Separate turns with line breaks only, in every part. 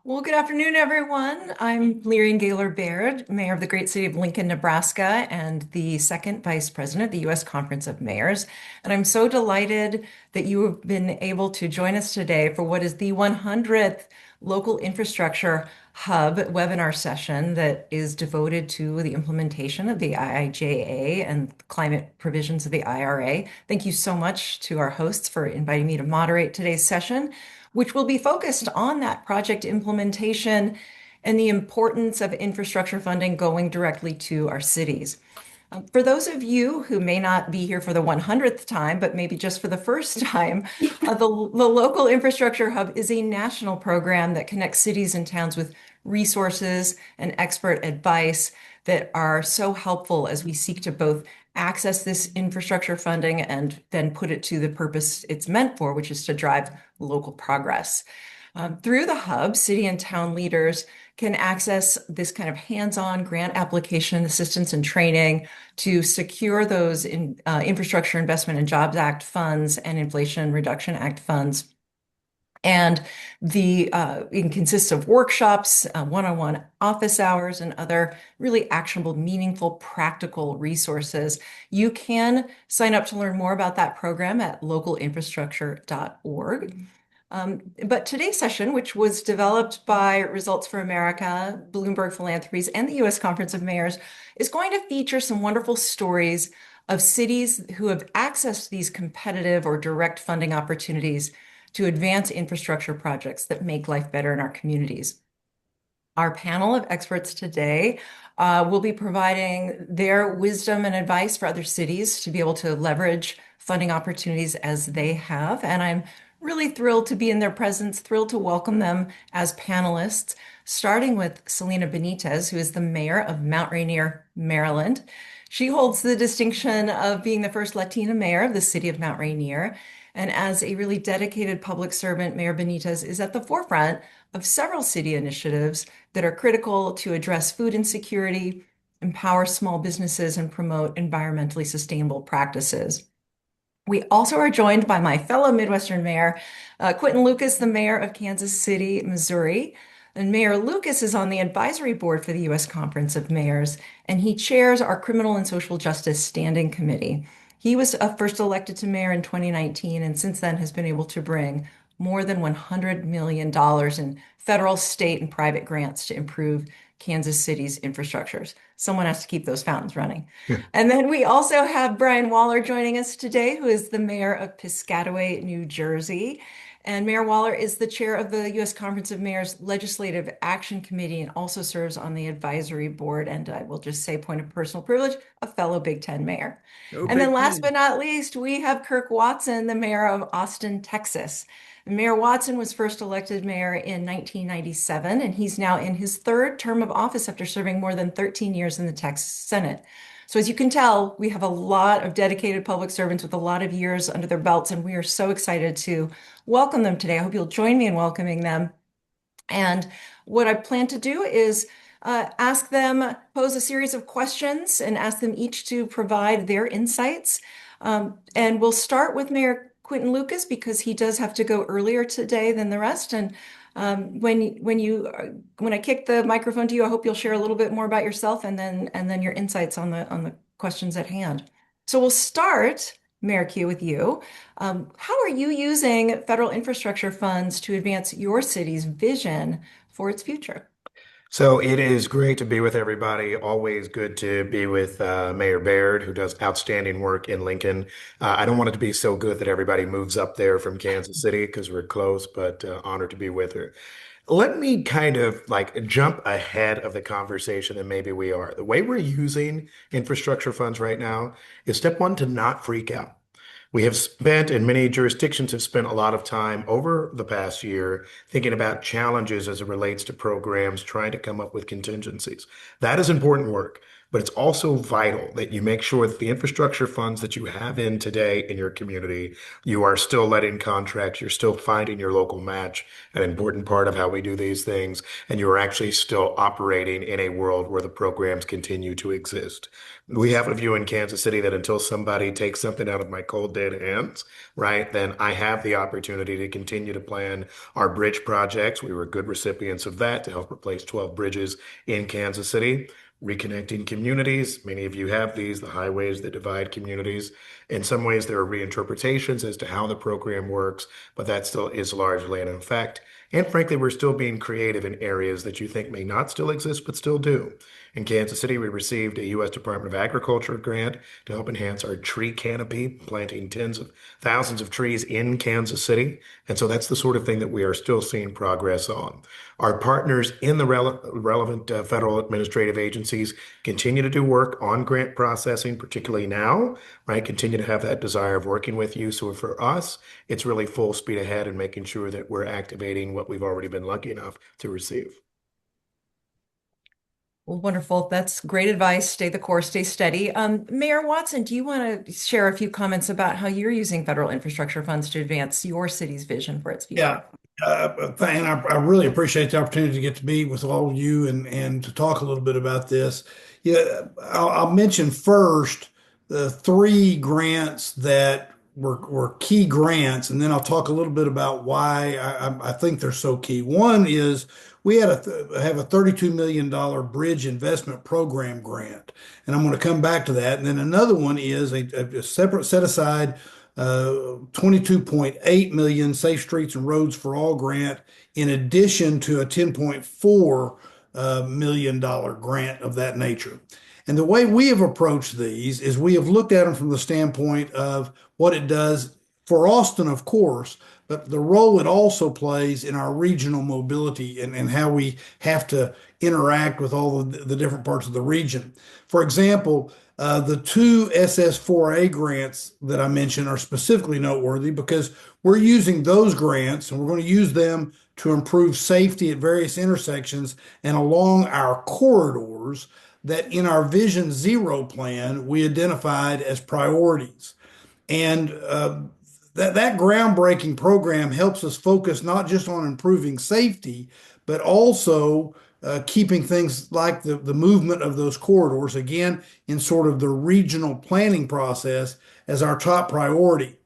Well, good afternoon, everyone. I'm Lyrian Gaylor Baird, Mayor of the great city of Lincoln, Nebraska, and the second Vice President of the U.S. Conference of Mayors. And I'm so delighted that you have been able to join us today for what is the 100th Local Infrastructure Hub webinar session that is devoted to the implementation of the IIJA and climate provisions of the IRA. Thank you so much to our hosts for inviting me to moderate today's session, which will be focused on that project implementation and the importance of infrastructure funding going directly to our cities. For those of you who may not be here for the 100th time, but maybe just for the first time, the Local Infrastructure Hub is a national program that connects cities and towns with resources and expert advice that are so helpful as we seek to both access this infrastructure funding and then put it to the purpose it's meant for, which is to drive local progress. Through the hub, city and town leaders can access this kind of hands-on grant application assistance and training to secure those Infrastructure Investment and Jobs Act funds and Inflation Reduction Act funds. And it consists of workshops, one-on-one office hours, and other really actionable, meaningful, practical resources. You can sign up to learn more about that program at localinfrastructure.org. But today's session, which was developed by Results for America, Bloomberg Philanthropies, and the U.S. Conference of Mayors, is going to feature some wonderful stories of cities who have accessed these competitive or direct funding opportunities to advance infrastructure projects that make life better in our communities. Our panel of experts today will be providing their wisdom and advice for other cities to be able to leverage funding opportunities as they have. And I'm really thrilled to be in their presence, thrilled to welcome them as panelists, starting with Selena Benitez, who is the mayor of Mount Rainier, Maryland. She holds the distinction of being the first Latina mayor of the city of Mount Rainier. And as a really dedicated public servant, Mayor Benitez is at the forefront of several city initiatives that are critical to address food insecurity, empower small businesses, and promote environmentally sustainable practices. We also are joined by my fellow Midwestern mayor, Quinton Lucas, the mayor of Kansas City, Missouri. And Mayor Lucas is on the advisory board for the U.S. Conference of Mayors, and he chairs our Criminal and Social Justice Standing Committee. He was first elected to mayor in 2019, and since then has been able to bring more than $100 million in federal, state, and private grants to improve Kansas City's infrastructures. Someone has to keep those fountains running. And then we also have Brian Waller joining us today, who is the mayor of Piscataway, New Jersey. And Mayor Waller is the chair of the U.S. Conference of Mayors Legislative Action Committee and also serves on the advisory board. And I will just say, point of personal privilege, a fellow Big Ten mayor.
Go
And then
Big
last but
Ten.
not least, we have Kirk Watson, the mayor of Austin, Texas. Mayor Watson was first elected mayor in 1997, and he's now in his third term of office after serving more than 13 years in the Texas Senate. So as you can tell, we have a lot of dedicated public servants with a lot of years under their belts, and we are so excited to welcome them today. I hope you'll join me in welcoming them. And what I plan to do is ask them, pose a series of questions and ask them each to provide their insights. And we'll start with Mayor Quinton Lucas because he does have to go earlier today than the rest. And when I kick the microphone to you, I hope you'll share a little bit more about yourself and then your insights on the questions at hand. So we'll start, Mayor Q, with you. How are you using federal infrastructure funds to advance your city's vision for its future?
So it is great to be with everybody. Always good to be with Mayor Baird, who does outstanding work in Lincoln. I don't want it to be so good that everybody moves up there from Kansas City because we're close, but honored to be with her. Let me kind of like jump ahead of the conversation and maybe we are. The way we're using infrastructure funds right now is step one, to not freak out. We have spent, and many jurisdictions have spent a lot of time over the past year thinking about challenges as it relates to programs, trying to come up with contingencies. That is important work. but it's also vital that you make sure that the infrastructure funds that you have in today in your community, you are still letting contracts, you're still finding your local match, an important part of how we do these things, and you are actually still operating in a world where the programs continue to exist. We have a view in Kansas City that until somebody takes something out of my cold dead hands, right, then I have the opportunity to continue to plan our bridge projects. We were good recipients of that to help replace 12 bridges in Kansas City. Reconnecting communities. Many of you have these, the highways that divide communities. In some ways, there are reinterpretations as to how the program works, but that still is largely in effect. And frankly, we're still being creative in areas that you think may not still exist, but still do. In Kansas City, we received a U.S. Department of Agriculture grant to help enhance our tree canopy, planting tens of thousands of trees in Kansas City. And so that's the sort of thing that we are still seeing progress on. Our partners in the relevant federal administrative agencies continue to do work on grant processing, particularly now, right? Continue to have that desire of working with you. So for us, it's really full speed ahead and making sure that we're activating what we've already been lucky enough to receive.
Well, wonderful. That's great advice. Stay the course, stay steady. Mayor Watson, do you want to share a few comments about how you're using federal infrastructure funds to advance your city's vision for its
Yeah,
future?
and I really appreciate the opportunity to get to meet with all of you and to talk a little bit about this. Yeah, I'll mention first the three grants that were key grants, and then I'll talk a little bit about why I think they're so key. One is we had have a $32 million bridge investment program grant, and I'm going to come back to that. And then another one is a separate set aside 22.8 million Safe Streets and Roads for All grant, in addition to a $10.4 million grant of that nature. And the way we have approached these is we have looked at them from the standpoint of what it does for Austin, of course, but the role it also plays in our regional mobility and how we have to interact with all of the different parts of the region. For example, the two SS4A grants that I mentioned are specifically noteworthy because we're using those grants and we're going to use them to improve safety at various intersections and along our corridors that in our Vision Zero plan we identified as priorities. And that groundbreaking program helps us focus not just on improving safety, but also keeping things like the movement of those corridors, again, in sort of the regional planning process as our top priority.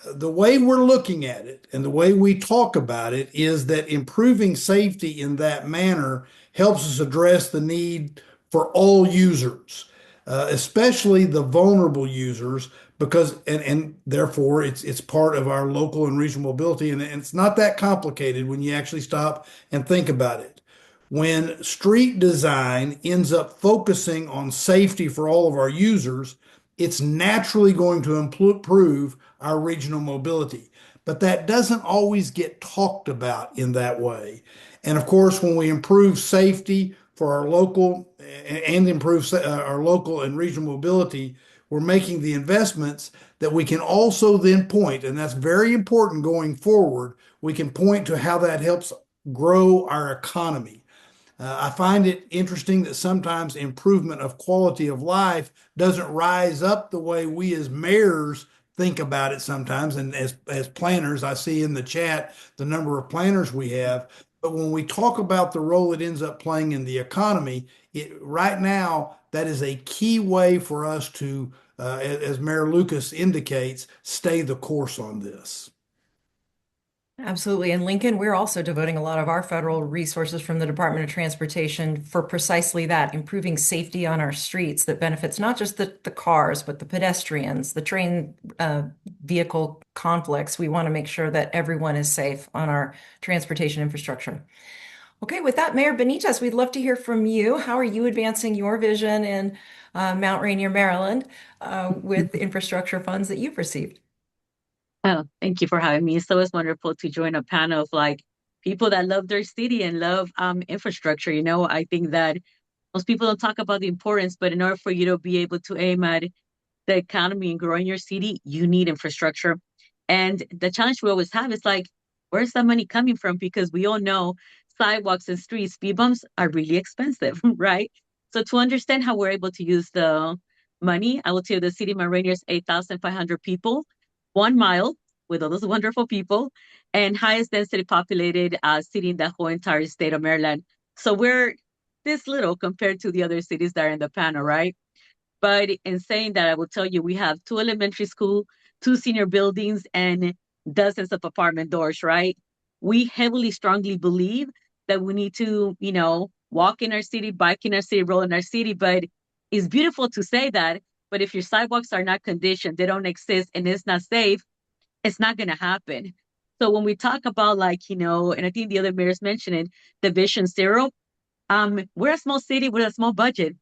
The way we're looking at it and the way we talk about it is that improving safety in that manner helps us address the need for all users, especially the vulnerable users, because and therefore it's part of our local and regional mobility, and it's not that complicated when you actually stop and think about it. When street design ends up focusing on safety for all of our users, it's naturally going to improve our regional mobility. But that doesn't always get talked about in that way. And of course, when we improve safety for our local and improve our local and regional mobility, we're making the investments that we can also then point, and that's very important going forward. We can point to how that helps grow our economy. I find it interesting that sometimes improvement of quality of life doesn't rise up the way we as mayors think about it sometimes. And as planners, I see in the chat the number of planners we have. But when we talk about the role it ends up playing in the economy, right now, that is a key way for us to, as Mayor Lucas indicates, stay the course on this.
Absolutely. In Lincoln, we're also devoting a lot of our federal resources from the Department of Transportation for precisely that, improving safety on our streets that benefits not just the cars, but the pedestrians, the train vehicle conflicts. We want to make sure that everyone is safe on our transportation infrastructure. Okay, with that, Mayor Benitez, we'd love to hear from you. How are you advancing your vision in Mount Rainier, Maryland, with infrastructure funds that you've received?
Oh, thank you for having me. So it's wonderful to join a panel of like people that love their city and love infrastructure. I think that most people don't talk about the importance, but in order for you to be able to aim at the economy and growing your city, you need infrastructure. And the challenge we always have is like, where's that money coming from? Because we all know sidewalks and streets, speed bumps are really expensive, right? So to understand how we're able to use the money, I will tell you the city of Mount Rainier is 8,500 people, 1 mile with all those wonderful people, and highest density populated city in the whole entire state of Maryland. So we're this little compared to the other cities that are in the panel, right? But in saying that, I will tell you we have 2 elementary school, 2 senior buildings, and dozens of apartment doors, right? We heavily, strongly believe that we need to, walk in our city, bike in our city, roll in our city. But it's beautiful to say that. But if your sidewalks are not conditioned, they don't exist, and it's not safe, it's not going to happen. So when we talk about and I think the other mayors mentioned it, the Vision Zero, we're a small city with a small budget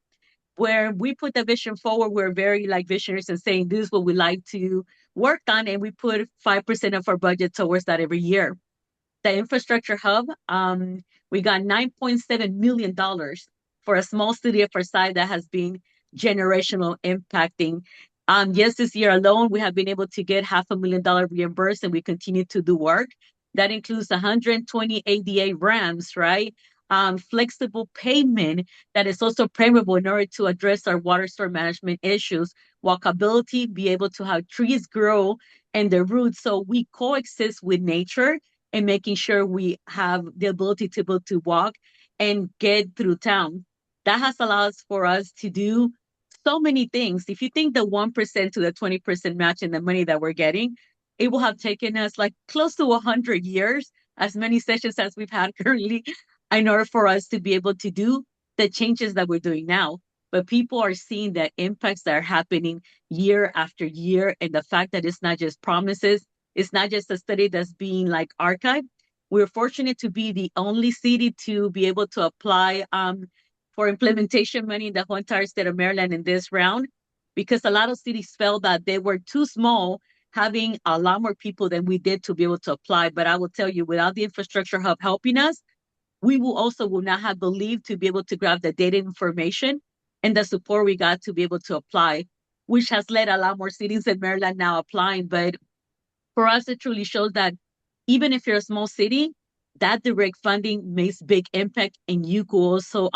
where we put the vision forward. We're very like visionaries and saying this is what we like to work on, and we put 5% of our budget towards that every year. The infrastructure hub, we got $9.7 million for a small city of our size that has been generational impacting. Yes, this year alone, we have been able to get $500,000 reimbursed, and we continue to do work. That includes 120 ADA ramps, right? Flexible pavement that is also permeable in order to address our water storm management issues, walkability, be able to have trees grow and the roots so we coexist with nature and making sure we have the ability to be able to walk and get through town. That has allowed for us to do so many things. If you think the 1% to the 20% match in the money that we're getting, it will have taken us like close to 100 years, as many sessions as we've had currently, in order for us to be able to do the changes that we're doing now. But people are seeing the impacts that are happening year after year, and the fact that it's not just promises, it's not just a study that's being like archived. We're fortunate to be the only city to be able to apply for implementation money in the whole entire state of Maryland in this round, because a lot of cities felt that they were too small, having a lot more people than we did to be able to apply. But I will tell you, without the infrastructure hub helping us, we will not have believed to be able to grab the data information and the support we got to be able to apply, which has led a lot more cities in Maryland now applying. But for us, it truly shows that even if you're a small city, that direct funding makes big impact, and you could also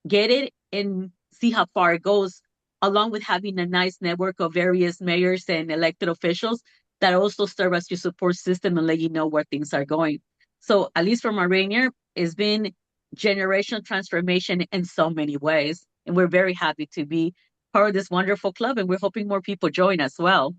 get it and see how far it goes, along with having a nice network of various mayors and elected officials that also serve as your support system and let you know where things are going. So at least for Mount Rainier, it's been generational transformation in so many ways. And we're very happy to be part of this wonderful club, and we're hoping more people join as well.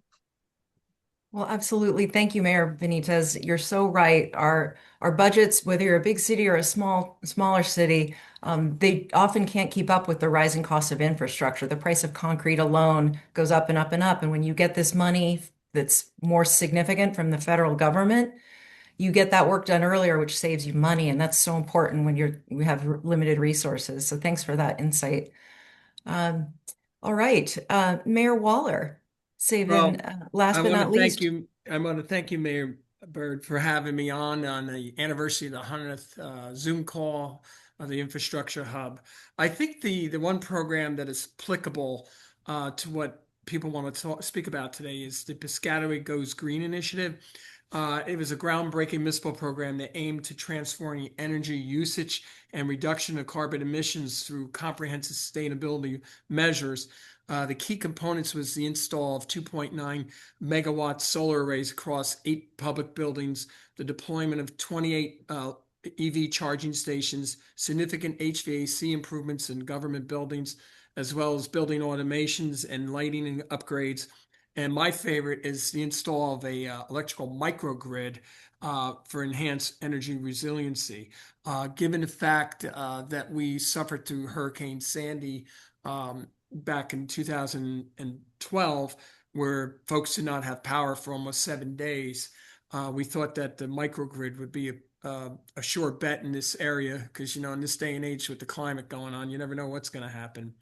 Well, absolutely. Thank you, Mayor Benitez. You're so right. Our budgets, whether you're a big city or a smaller city, they often can't keep up with the rising cost of infrastructure. The price of concrete alone goes up and up and up. And when you get this money that's more significant from the federal government, you get that work done earlier, which saves you money. And that's so important when you have limited resources. So thanks for that insight. Um, all right, Mayor Waller,
Well,
last
I
but
want
not
to thank
least.
you. I want to thank you, Mayor Bird, for having me on the anniversary of the 100th Zoom call of the Infrastructure Hub. I think the one program that is applicable to what people want to speak about today is the Piscataway Goes Green initiative. It was a groundbreaking municipal program that aimed to transforming energy usage and reduction of carbon emissions through comprehensive sustainability measures. The key components was the install of 2.9 megawatt solar arrays across 8 public buildings, the deployment of 28 EV charging stations, significant HVAC improvements in government buildings, as well as building automations and lighting and upgrades. And my favorite is the install of a electrical microgrid for enhanced energy resiliency. Given the fact that we suffered through Hurricane Sandy back in 2012, where folks did not have power for almost 7 days, we thought that the microgrid would be a sure bet in this area because, in this day and age with the climate going on, you never know what's going to happen.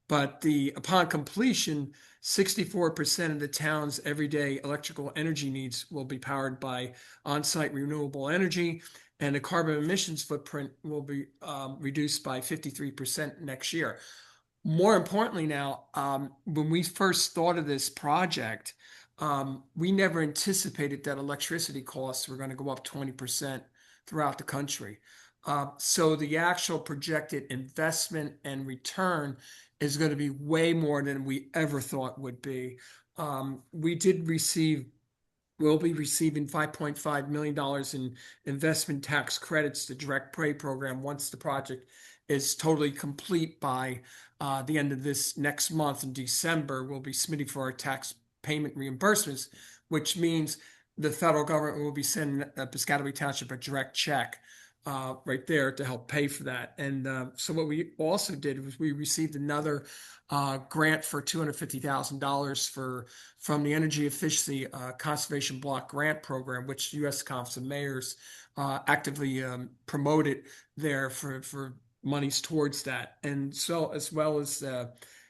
But upon completion, 64% of the town's everyday electrical energy needs will be powered by on-site renewable energy, and the carbon emissions footprint will be reduced by 53% next year. More importantly now, when we first thought of this project, we never anticipated that electricity costs were going to go up 20% throughout the country. So the actual projected investment and return is going to be way more than we ever thought would be. We did receive We'll be receiving $5.5 million in investment tax credits, the direct pay program, once the project is totally complete by the end of this next month in December. We'll be submitting for our tax payment reimbursements, which means the federal government will be sending Piscataway Township a direct check right there to help pay for that. And so what we also did was we received another grant for $250,000 from the Energy Efficiency Conservation Block Grant Program, which U.S. Conference of Mayors actively promoted there for monies towards that. And so, as well as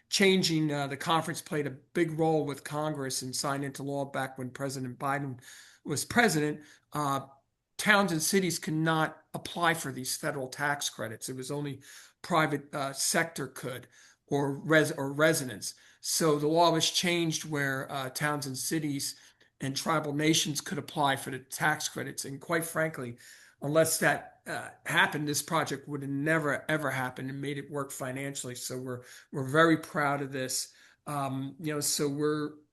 changing, the conference played a big role with Congress and signed into law back when President Biden was president. Towns and cities cannot apply for these federal tax credits. It was only private sector could, or residents. So the law was changed where towns and cities and tribal nations could apply for the tax credits. And quite frankly, unless that happened, this project would have never ever happened and made it work financially. So we're very proud of this. So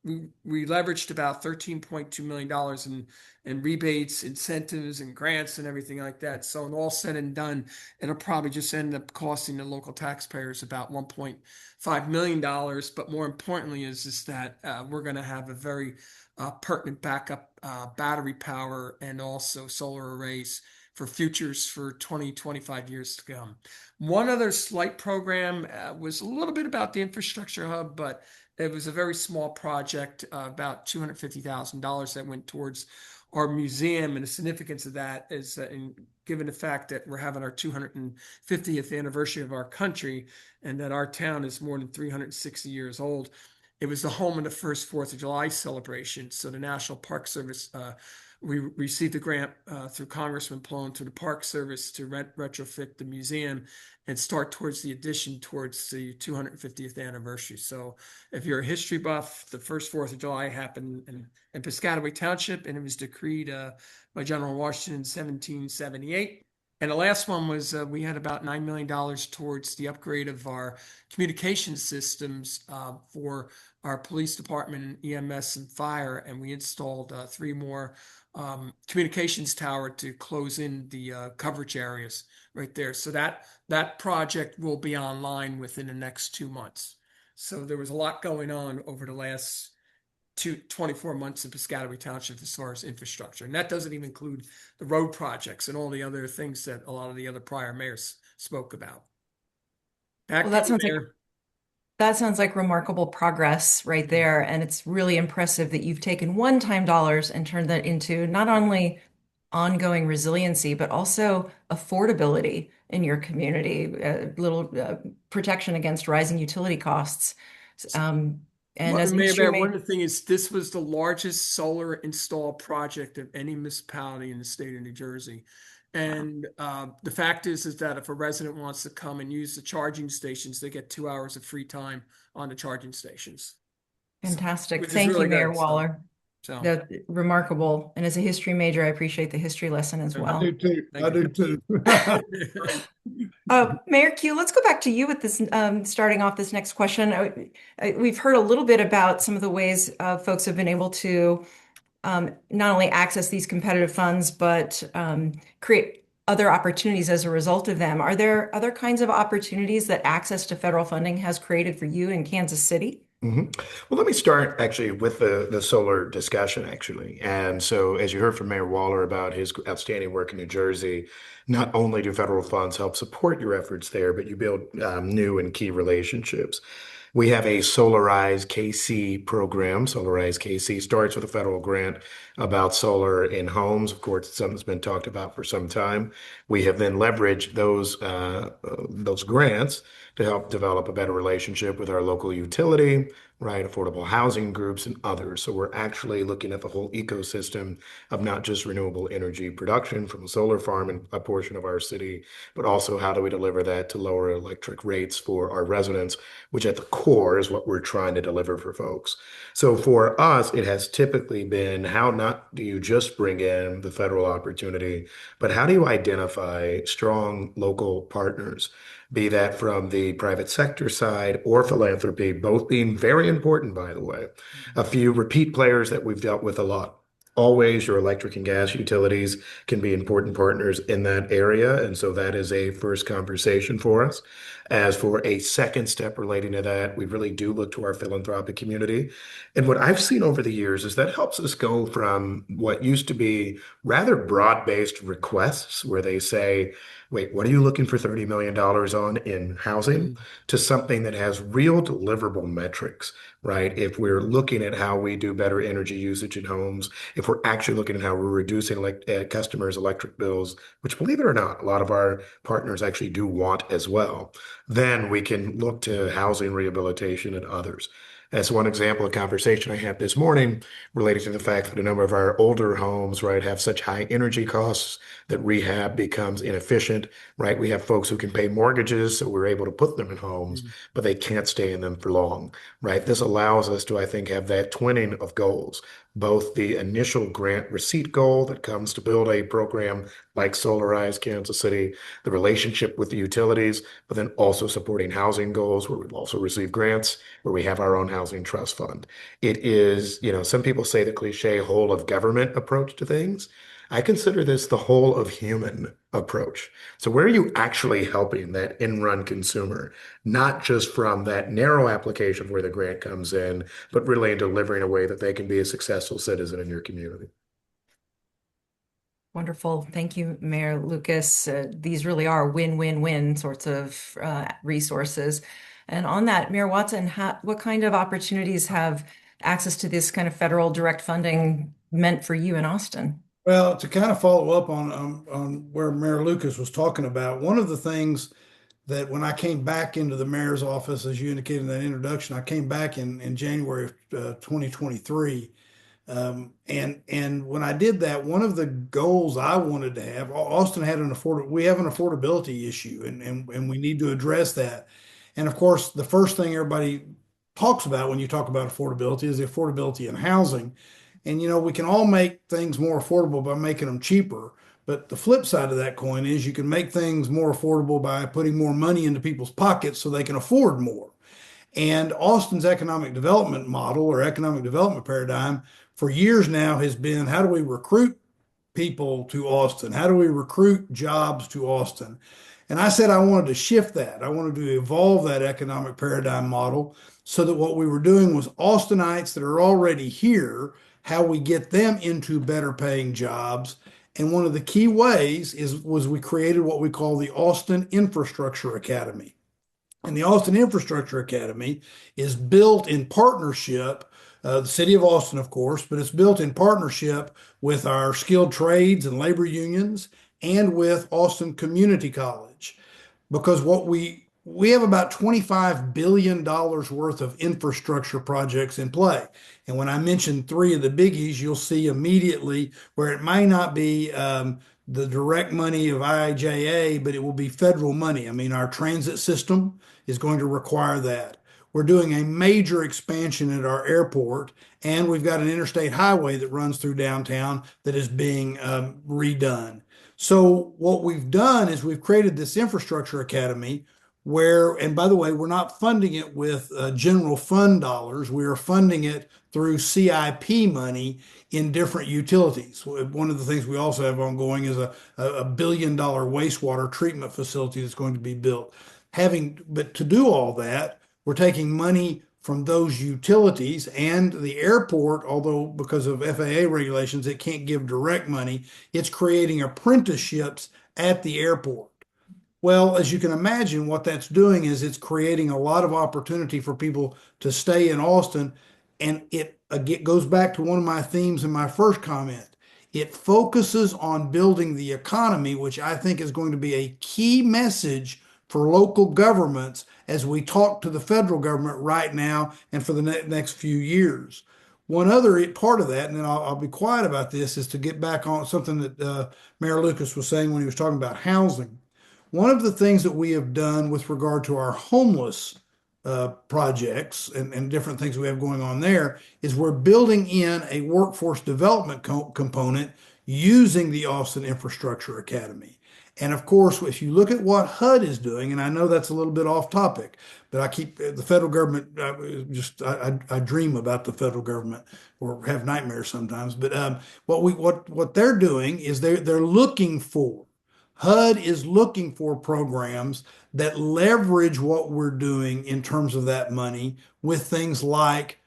we leveraged about $13.2 million in rebates, incentives, and grants and everything like that. So when all said and done, it'll probably just end up costing the local taxpayers about $1.5 million. But more importantly is that we're going to have a very pertinent backup battery power and also solar arrays for futures for 20, 25 years to come. One other slight program was a little bit about the infrastructure hub, but it was a very small project, about $250,000 that went towards our museum. And the significance of that is given the fact that we're having our 250th anniversary of our country and that our town is more than 360 years old. It was the home of the first 4th of July celebration. So the National Park Service, we received a grant through Congressman Plone to the Park Service to retrofit the museum and start towards the addition towards the 250th anniversary. So if you're a history buff, the first 4th of July happened in Piscataway Township, and it was decreed by General Washington in 1778. And the last one was we had about $9 million towards the upgrade of our communication systems for our police department, EMS, and fire. And we installed 3 more communications tower to close in the coverage areas right there. So that project will be online within the next 2 months. So there was a lot going on over the last 24 months in Piscataway Township as far as infrastructure. And that doesn't even include the road projects and all the other things that a lot of the other prior mayors spoke about.
Well, that sounds like remarkable progress right there. And it's really impressive that you've taken one-time dollars and turned that into not only ongoing resiliency, but also affordability in your community, a little protection against rising utility costs. And as
Mayor, one of the things is this was the largest solar install project of any municipality in the state of New Jersey. And the fact is that if a resident wants to come and use the charging stations, they get 2 hours of free time on the charging stations.
Fantastic.
Which is
Thank
really
you, Mayor
good,
Waller.
So
That's remarkable. And as a history major, I appreciate the history lesson as
I
well.
do too. I do too.
Mayor Q, let's go back to you with this, starting off this next question. We've heard a little bit about some of the ways folks have been able to not only access these competitive funds, but create other opportunities as a result of them. Are there other kinds of opportunities that access to federal funding has created for you in Kansas City?
Well, let me start actually with the solar discussion, actually. And so, as you heard from Mayor Waller about his outstanding work in New Jersey, not only do federal funds help support your efforts there, but you build new and key relationships. We have a Solarize KC program. Solarize KC starts with a federal grant about solar in homes. Of course, it's something that's been talked about for some time. We have then leveraged those grants to help develop a better relationship with our local utility, right? Affordable housing groups and others. So we're actually looking at the whole ecosystem of not just renewable energy production from a solar farm in a portion of our city, but also how do we deliver that to lower electric rates for our residents, which at the core is what we're trying to deliver for folks. So for us, it has typically been how not do you just bring in the federal opportunity, but how do you identify strong local partners? Be that from the private sector side or philanthropy, both being very important, by the way. A few repeat players that we've dealt with a lot. Always your electric and gas utilities can be important partners in that area. And so that is a first conversation for us. As for a second step relating to that, we really do look to our philanthropic community. And what I've seen over the years is that helps us go from what used to be rather broad-based requests where they say, wait, what are you looking for $30 million on in housing?
Mm.
To something that has real deliverable metrics, right? If we're looking at how we do better energy usage in homes, if we're actually looking at how we're reducing customers' electric bills, which believe it or not, a lot of our partners actually do want as well, then we can look to housing rehabilitation and others. As one example, a conversation I had this morning related to the fact that a number of our older homes, right, have such high energy costs that rehab becomes inefficient, right? We have folks who can pay mortgages, so we're able to put them in homes,
Mm.
but they can't stay in them for long, right? This allows us to, I think, have that twinning of goals, both the initial grant receipt goal that comes to build a program like Solarize Kansas City, the relationship with the utilities, but then also supporting housing goals where we've also received grants, where we have our own housing trust fund. It is, some people say the cliche whole of government approach to things. I consider this the whole of human approach. So where are you actually helping that in-run consumer, not just from that narrow application where the grant comes in, but really in delivering a way that they can be a successful citizen in your community?
Wonderful. Thank you, Mayor Lucas. These really are win-win-win sorts of resources. And on that, Mayor Watson, what kind of opportunities have access to this kind of federal direct funding meant for you in Austin?
Well, to kind of follow up on where Mayor Lucas was talking about, one of the things that when I came back into the mayor's office, as you indicated in that introduction, I came back in January of 2023. And when I did that, one of the goals I wanted to have, Austin had we have an affordability issue, and we need to address that. And of course, the first thing everybody talks about when you talk about affordability is the affordability in housing. And we can all make things more affordable by making them cheaper. But the flip side of that coin is you can make things more affordable by putting more money into people's pockets so they can afford more. And Austin's economic development model or economic development paradigm for years now has been how do we recruit people to Austin? How do we recruit jobs to Austin? And I said I wanted to shift that. I wanted to evolve that economic paradigm model so that what we were doing was Austinites that are already here, how we get them into better paying jobs. And one of the key ways was we created what we call the Austin Infrastructure Academy. And the Austin Infrastructure Academy is built in partnership, the city of Austin, of course, but it's built in partnership with our skilled trades and labor unions and with Austin Community College. Because we have about $25 billion worth of infrastructure projects in play. And when I mention three of the biggies, you'll see immediately where it may not be the direct money of IIJA, but it will be federal money. I mean, our transit system is going to require that. We're doing a major expansion at our airport, and we've got an interstate highway that runs through downtown that is being redone. So what we've done is we've created this infrastructure academy where, and by the way, we're not funding it with general fund dollars. We are funding it through CIP money in different utilities. One of the things we also have ongoing is a $1 billion wastewater treatment facility that's going to be built. But to do all that, we're taking money from those utilities and the airport, although because of FAA regulations, it can't give direct money. It's creating apprenticeships at the airport. Well, as you can imagine, what that's doing is it's creating a lot of opportunity for people to stay in Austin. And it goes back to one of my themes in my first comment. It focuses on building the economy, which I think is going to be a key message for local governments as we talk to the federal government right now and for the next few years. One other part of that, and then I'll be quiet about this, is to get back on something that Mayor Lucas was saying when he was talking about housing. One of the things that we have done with regard to our homeless projects and different things we have going on there is we're building in a workforce development component using the Austin Infrastructure Academy. And of course, if you look at what HUD is doing, and I know that's a little bit off topic, but I keep the federal government I dream about the federal government or have nightmares sometimes. But what they're doing is they're looking for HUD is looking for programs that leverage what we're doing in terms of that money with things like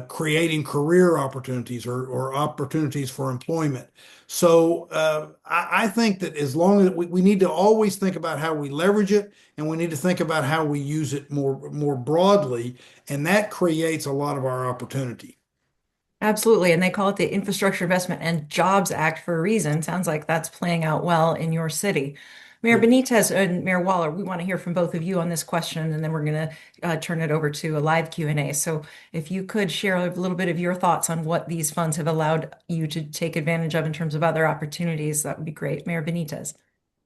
creating career opportunities or opportunities for employment. So I think that as long as we need to always think about how we leverage it, and we need to think about how we use it more broadly, and that creates a lot of our opportunity.
Absolutely. And they call it the Infrastructure Investment and Jobs Act for a reason. Sounds like that's playing out well in your city. Mayor
Good.
Benitez and Mayor Waller, we want to hear from both of you on this question, and then we're going to turn it over to a live Q&A. So if you could share a little bit of your thoughts on what these funds have allowed you to take advantage of in terms of other opportunities, that would be great. Mayor Benitez.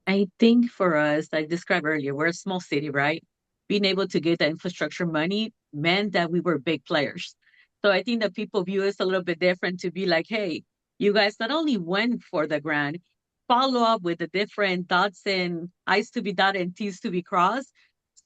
I think for us, like described earlier, we're a small city, right? Being able to get the infrastructure money meant that we were big players. So I think that people view us a little bit different to be like, hey, you guys not only went for the grant, follow up with the different dots and I's to be dotted and T's to be crossed.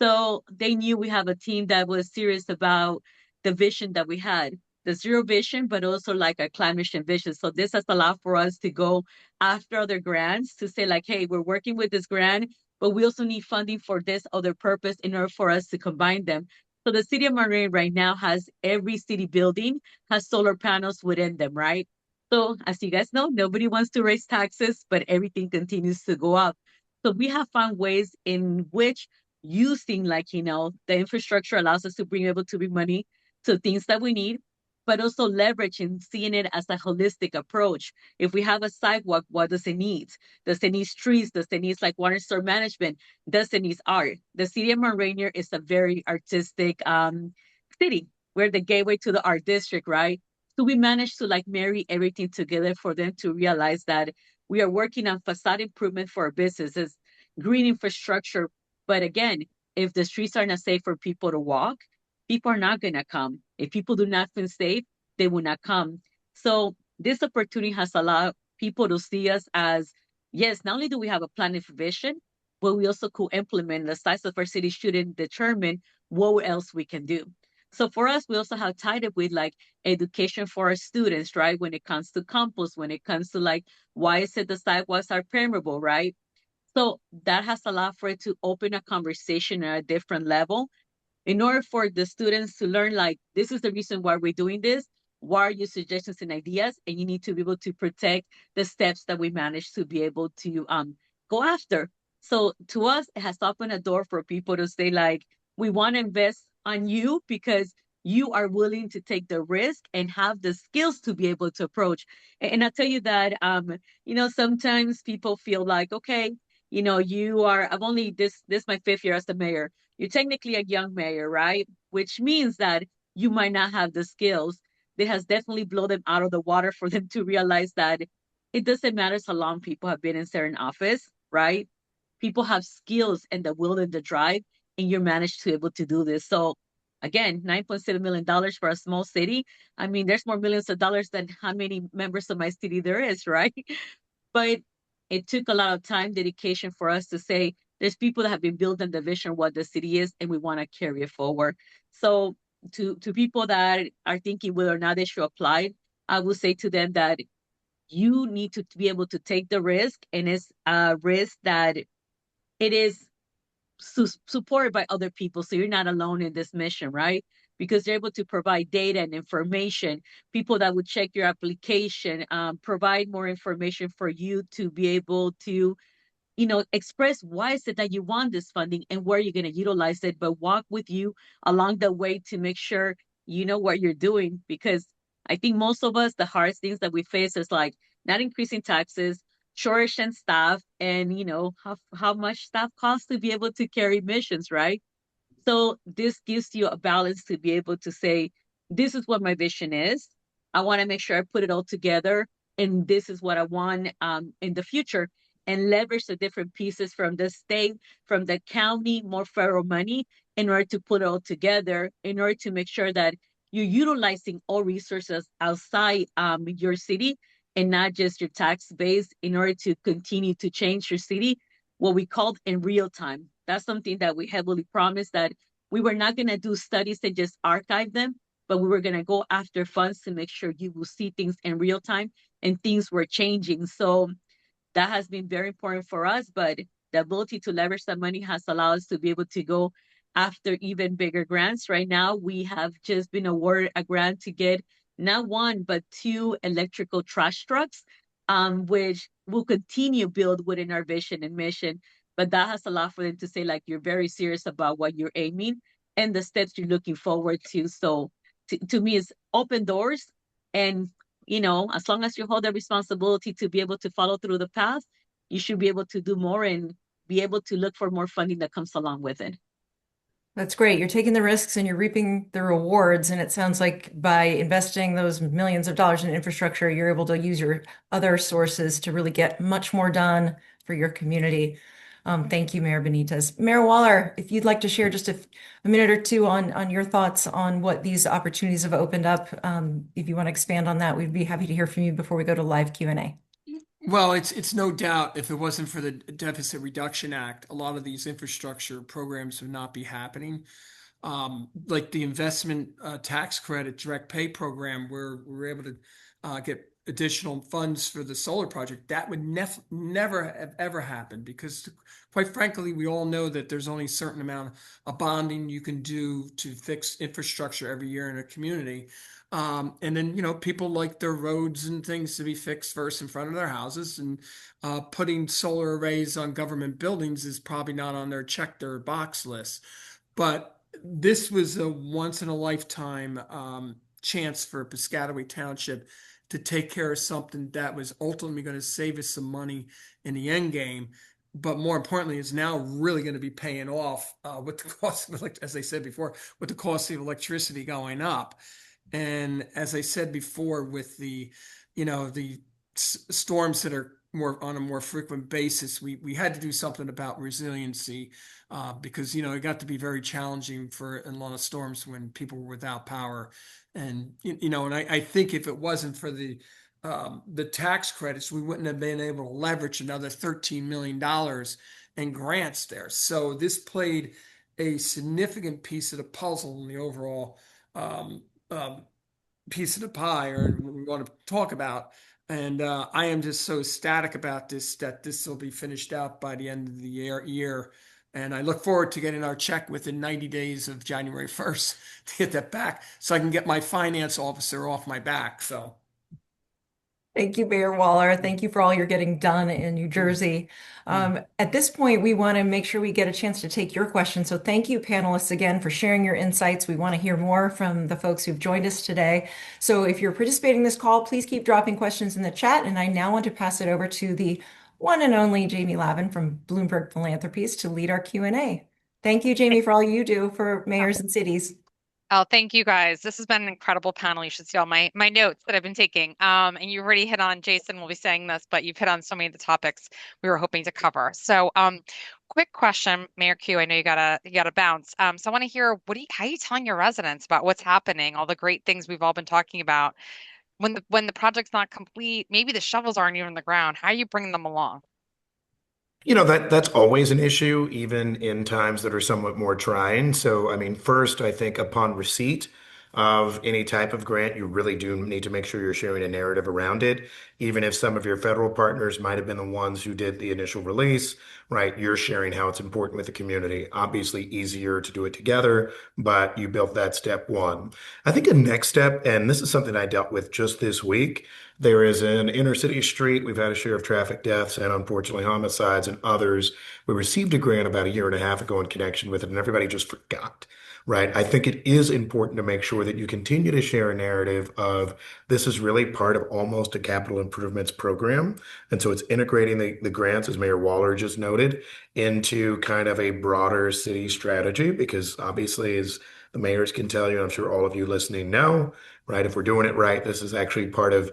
So they knew we have a team that was serious about the vision that we had, the zero vision, but also like a climate change vision. So this has allowed for us to go after other grants to say like, hey, we're working with this grant, but we also need funding for this other purpose in order for us to combine them. So the city of Monterey right now has every city building has solar panels within them, right? So as you guys know, nobody wants to raise taxes, but everything continues to go up. So we have found ways in which using like, the infrastructure allows us to bring able to bring money to things that we need, but also leveraging, seeing it as a holistic approach. If we have a sidewalk, what does it need? Does it need trees? Does it need like water storm management? Does it need art? The city of Mount Rainier is a very artistic city. We're the gateway to the art district, right? So we managed to like marry everything together for them to realize that we are working on facade improvement for our businesses, green infrastructure. But again, if the streets are not safe for people to walk, people are not going to come. If people do not feel safe, they will not come. So this opportunity has allowed people to see us as, yes, not only do we have a plan of vision, but we also could implement the size of our city shouldn't determine what else we can do. So for us, we also have tied it with like education for our students, right? When it comes to compost, when it comes to like, why is it the sidewalks are permeable, right? So that has allowed for it to open a conversation at a different level in order for the students to learn like this is the reason why we're doing this, what are your suggestions and ideas, and you need to be able to protect the steps that we managed to be able to go after. So to us it has opened a door for people to say like we want to invest on you because you are willing to take the risk and have the skills to be able to approach. And I tell you that sometimes people feel like okay, you are I've only this my fifth year as the mayor, you're technically a young mayor, right? Which means that you might not have the skills. It has definitely blown them out of the water for them to realize that it doesn't matter how long people have been in certain office, right? People have skills and the will and the drive, and you're managed to be able to do this. So again, $9.7 million for a small city. I mean, there's more millions of dollars than how many members of my city there is, right? But it took a lot of time, dedication for us to say, there's people that have been building the vision what the city is, and we want to carry it forward. So to people that are thinking whether or not they should apply, I will say to them that you need to be able to take the risk, and it's a risk that it is supported by other people. So you're not alone in this mission, right? Because they're able to provide data and information, people that would check your application, provide more information for you to be able to express why is it that you want this funding and where you're going to utilize it, but walk with you along the way to make sure you know what you're doing. Because I think most of us, the hardest things that we face is like not increasing taxes, shortage in staff, and how much staff costs to be able to carry missions, right? So this gives you a balance to be able to say, this is what my vision is. I want to make sure I put it all together, and this is what I want in the future, and leverage the different pieces from the state, from the county, more federal money in order to put it all together, in order to make sure that you're utilizing all resources outside your city and not just your tax base in order to continue to change your city, what we called in real time. That's something that we heavily promised, that we were not going to do studies and just archive them, but we were going to go after funds to make sure you will see things in real time, and things were changing. So that has been very important for us, but the ability to leverage that money has allowed us to be able to go after even bigger grants. Right now, we have just been awarded a grant to get not one, but two electrical trash trucks, which will continue build within our vision and mission. But that has allowed for them to say, like, you're very serious about what you're aiming and the steps you're looking forward to. So to me, it's open doors. And, as long as you hold the responsibility to be able to follow through the path, you should be able to do more and be able to look for more funding that comes along with it.
That's great. You're taking the risks and you're reaping the rewards. And it sounds like by investing those millions of dollars in infrastructure, you're able to use your other sources to really get much more done for your community. Thank you, Mayor Benitez. Mayor Waller, if you'd like to share just a minute or two on your thoughts on what these opportunities have opened up, if you want to expand on that, we'd be happy to hear from you before we go to live Q&A.
Well, it's no doubt, if it wasn't for the Deficit Reduction Act, a lot of these infrastructure programs would not be happening. Like the investment tax credit direct pay program, where we're able to get additional funds for the solar project, that would never have ever happened, because quite frankly, we all know that there's only a certain amount of bonding you can do to fix infrastructure every year in a community. And then, people like their roads and things to be fixed first in front of their houses, and putting solar arrays on government buildings is probably not on their check their box list. But this was a once in a lifetime chance for Piscataway Township to take care of something that was ultimately going to save us some money in the end game. But more importantly, is now really going to be paying off with the cost of, as I said before, with the cost of electricity going up. And as I said before, with the storms that are more on a more frequent basis, we had to do something about resiliency, because it got to be very challenging for a lot of storms when people were without power. And and I think if it wasn't for the tax credits, we wouldn't have been able to leverage another $13 million in grants there. So this played a significant piece of the puzzle in the overall piece of the pie, or we want to talk about. And I am just so ecstatic about this, that this will be finished out by the end of the year. And I look forward to getting our check within 90 days of January 1st to get that back, so I can get my finance officer off my back. So.
Thank you, Mayor Waller. Thank you for all you're getting done in New Jersey. At this point, we want to make sure we get a chance to take your questions. So thank you, panelists, again, for sharing your insights. We want to hear more from the folks who've joined us today. So if you're participating in this call, please keep dropping questions in the chat. And I now want to pass it over to the one and only Jamie Lavin from Bloomberg Philanthropies to lead our Q&A. Thank you, Jamie, for all you do for mayors and cities.
Oh, thank you guys. This has been an incredible panel. You should see all my notes that I've been taking. And you already hit on, Jason will be saying this, but you've hit on so many of the topics we were hoping to cover. So quick question, Mayor Q, I know you gotta bounce. So I want to hear, how are you telling your residents about what's happening, all the great things we've all been talking about? When the project's not complete, maybe the shovels aren't even in the ground. How are you bringing them along?
That's always an issue, even in times that are somewhat more trying. So, I mean, first, I think upon receipt of any type of grant, you really do need to make sure you're sharing a narrative around it. Even if some of your federal partners might have been the ones who did the initial release, right? You're sharing how it's important with the community. Obviously, easier to do it together, but you built that step one. I think a next step, and this is something I dealt with just this week, There is an inner city street. We've had a share of traffic deaths and unfortunately homicides and others. We received a grant about a year and a half ago in connection with it, and everybody just forgot, right? I think it is important to make sure that you continue to share a narrative of this is really part of almost a capital improvements program. And so it's integrating the grants, as Mayor Waller just noted, into kind of a broader city strategy, because obviously, as the mayors can tell you, I'm sure all of you listening know, right? If we're doing it right, this is actually part of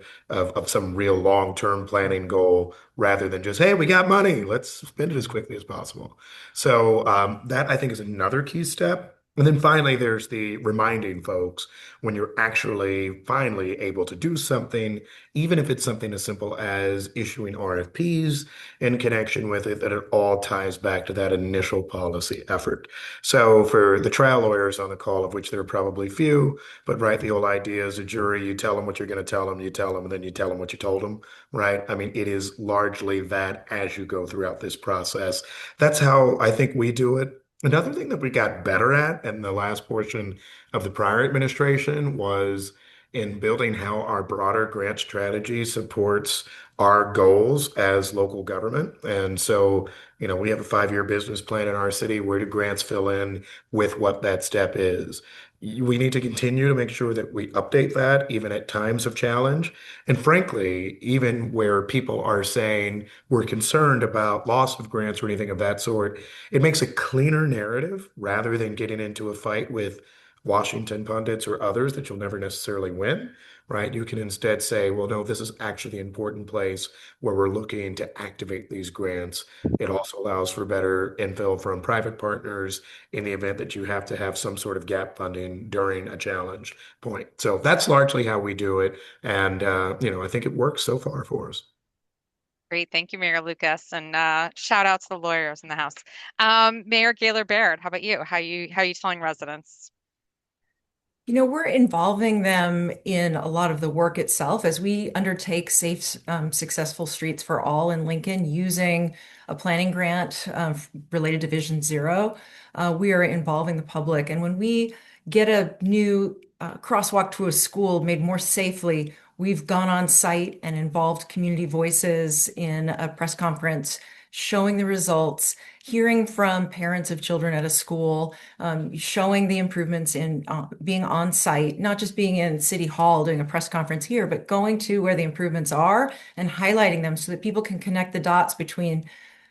some real long-term planning goal rather than just, hey, we got money, let's spend it as quickly as possible. So that I think is another key step. And then finally, there's the reminding folks when you're actually finally able to do something, even if it's something as simple as issuing RFPs in connection with it, that it all ties back to that initial policy effort. So for the trial lawyers on the call, of which there are probably few, but right, the whole idea is a jury, you tell them what you're going to tell them, you tell them, and then you tell them what you told them, right? I mean, it is largely that as you go throughout this process. That's how I think we do it. Another thing that we got better at in the last portion of the prior administration was in building how our broader grant strategy supports our goals as local government. And so, we have a 5-year business plan in our city. Where do grants fill in with what that step is? We need to continue to make sure that we update that even at times of challenge. And frankly, even where people are saying we're concerned about loss of grants or anything of that sort, it makes a cleaner narrative rather than getting into a fight with Washington pundits or others that you'll never necessarily win, right? You can instead say, well, no, this is actually the important place where we're looking to activate these grants. It also allows for better infill from private partners in the event that you have to have some sort of gap funding during a challenge point. So that's largely how we do it. And, I think it works so far for us.
Great. Thank you, Mayor Lucas. And shout out to the lawyers in the house. Mayor Gaylor Baird, how about you? How you telling residents?
We're involving them in a lot of the work itself as we undertake safe, successful streets for all in Lincoln using a planning grant related to Vision Zero. We are involving the public. And when we get a new crosswalk to a school made more safely, we've gone on site and involved community voices in a press conference showing the results, hearing from parents of children at a school, showing the improvements in being on site, not just being in City Hall doing a press conference here, but going to where the improvements are and highlighting them so that people can connect the dots between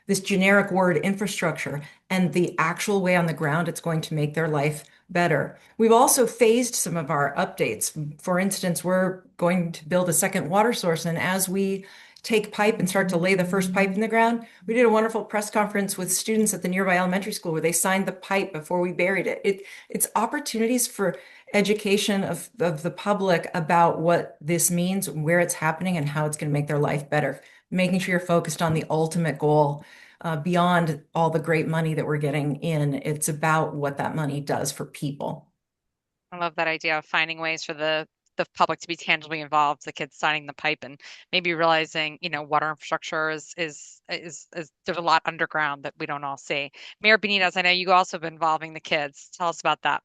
this generic word infrastructure and the actual way on the ground it's going to make their life better. We've also phased some of our updates. For instance, we're going to build a second water source, and as we take pipe and start to lay the first pipe in the ground, we did a wonderful press conference with students at the nearby elementary school where they signed the pipe before we buried it. It's opportunities for education of the public about what this means, where it's happening, and how it's going to make their life better. Making sure you're focused on the ultimate goal beyond all the great money that we're getting in. It's about what that money does for people.
I love that idea of finding ways for the public to be tangibly involved, the kids signing the pipe and maybe realizing, water infrastructure is there's a lot underground that we don't all see. Mayor Benitez, I know you also have been involving the kids. Tell us about that.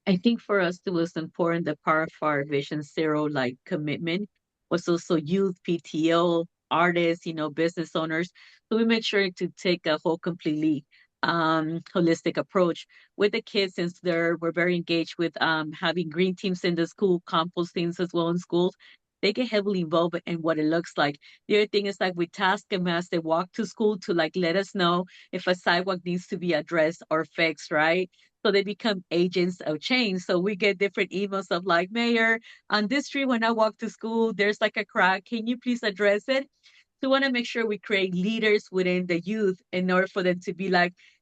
I think for us, it was important the part of our Vision Zero commitment was also youth, PTO, artists, business owners. So we made sure to take a whole completely holistic approach with the kids since we're very engaged with having green teams in the school, compost teams as well in schools. They get heavily involved in what it looks like. The other thing is we task them as they walk to school to let us know if a sidewalk needs to be addressed or fixed, right? So they become agents of change. So we get different emails of Mayor, on this street when I walk to school, there's a crack. Can you please address it? So we want to make sure we create leaders within the youth in order for them to be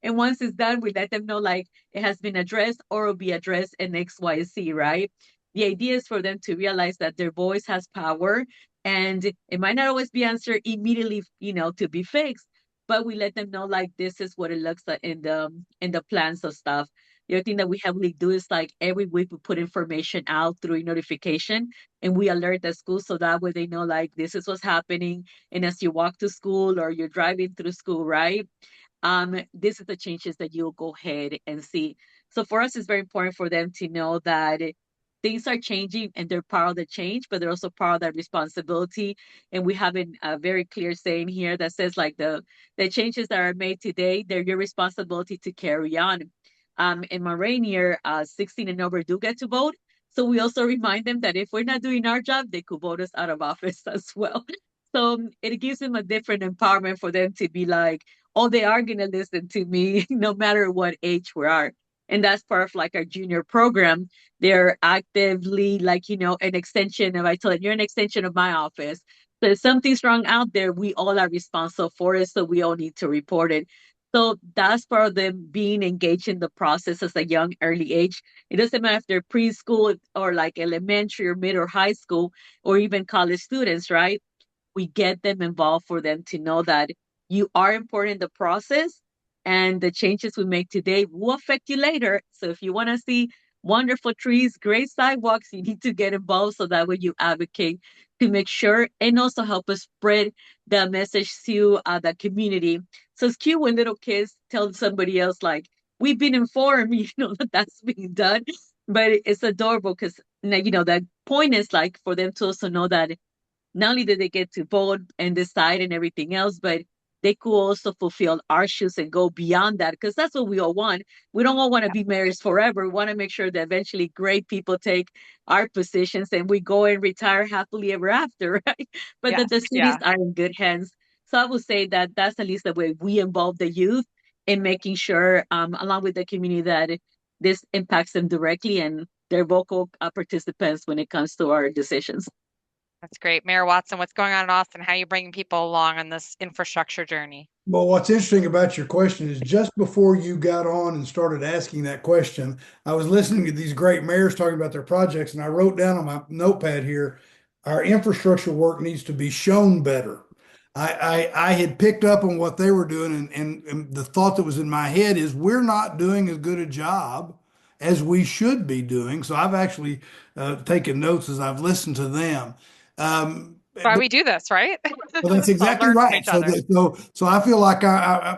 and once it's done, we let them know it has been addressed or will be addressed in X, Y, Z, right? The idea is for them to realize that their voice has power and it might not always be answered immediately, to be fixed, but we let them know this is what it looks like in the plans of stuff. The other thing that we heavily do is every week we put information out through notification and we alert the school so that way they know this is what's happening. And as you walk to school or you're driving through school, right? This is the changes that you'll go ahead and see. So for us, it's very important for them to know that things are changing and they're part of the change, but they're also part of that responsibility. And we have a very clear saying here that says like the changes that are made today, they're your responsibility to carry on. In my Rainier, 16 and over do get to vote. So we also remind them that if we're not doing our job, they could vote us out of office as well. So it gives them a different empowerment for them to be like, oh, they are going to listen to me no matter what age we are. And that's part of like our junior program. They're actively like, an extension of, I tell them, you're an extension of my office. So if something's wrong out there, we all are responsible for it. So we all need to report it. So that's part of them being engaged in the process as a young, early age. It doesn't matter if they're preschool or like elementary or mid or high school or even college students, right? We get them involved for them to know that you are important in the process and the changes we make today will affect you later. So if you want to see wonderful trees, great sidewalks, you need to get involved so that way you advocate to make sure and also help us spread the message to the community. So it's cute when little kids tell somebody else like, we've been informed, that that's being done. But it's adorable because, the point is like for them to also know that not only do they get to vote and decide and everything else, but they could also fulfill our shoes and go beyond that because that's what we all want. We don't all want to be mayors forever. We want to make sure that eventually great people take our positions and we go and retire happily ever after, right? But that the
Yes,
cities
yeah.
are in good hands. So I would say that that's at least the way we involve the youth in making sure, along with the community, that this impacts them directly and they're vocal participants when it comes to our decisions.
That's great. Mayor Watson, what's going on in Austin? How are you bringing people along on this infrastructure journey?
Well, what's interesting about your question is just before you got on and started asking that question, I was listening to these great mayors talking about their projects, and I wrote down on my notepad here, our infrastructure work needs to be shown better. I had picked up on what they were doing, and the thought that was in my head is we're not doing as good a job as we should be doing. So I've actually taken notes as I've listened to them.
Why we do this, right?
Well, that's
All
exactly
learn from
right.
each other.
So I feel like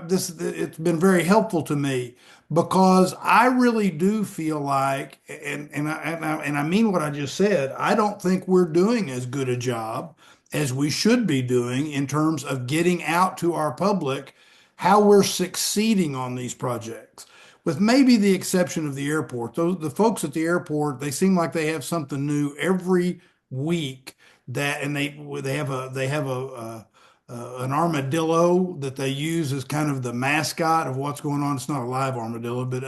this it's been very helpful to me because I really do feel like, and I mean what I just said. I don't think we're doing as good a job as we should be doing in terms of getting out to our public how we're succeeding on these projects. With maybe the exception of the airport, the folks at the airport, they seem like they have something new every week that and they have a an armadillo that they use as kind of the mascot of what's going on. It's not a live armadillo, but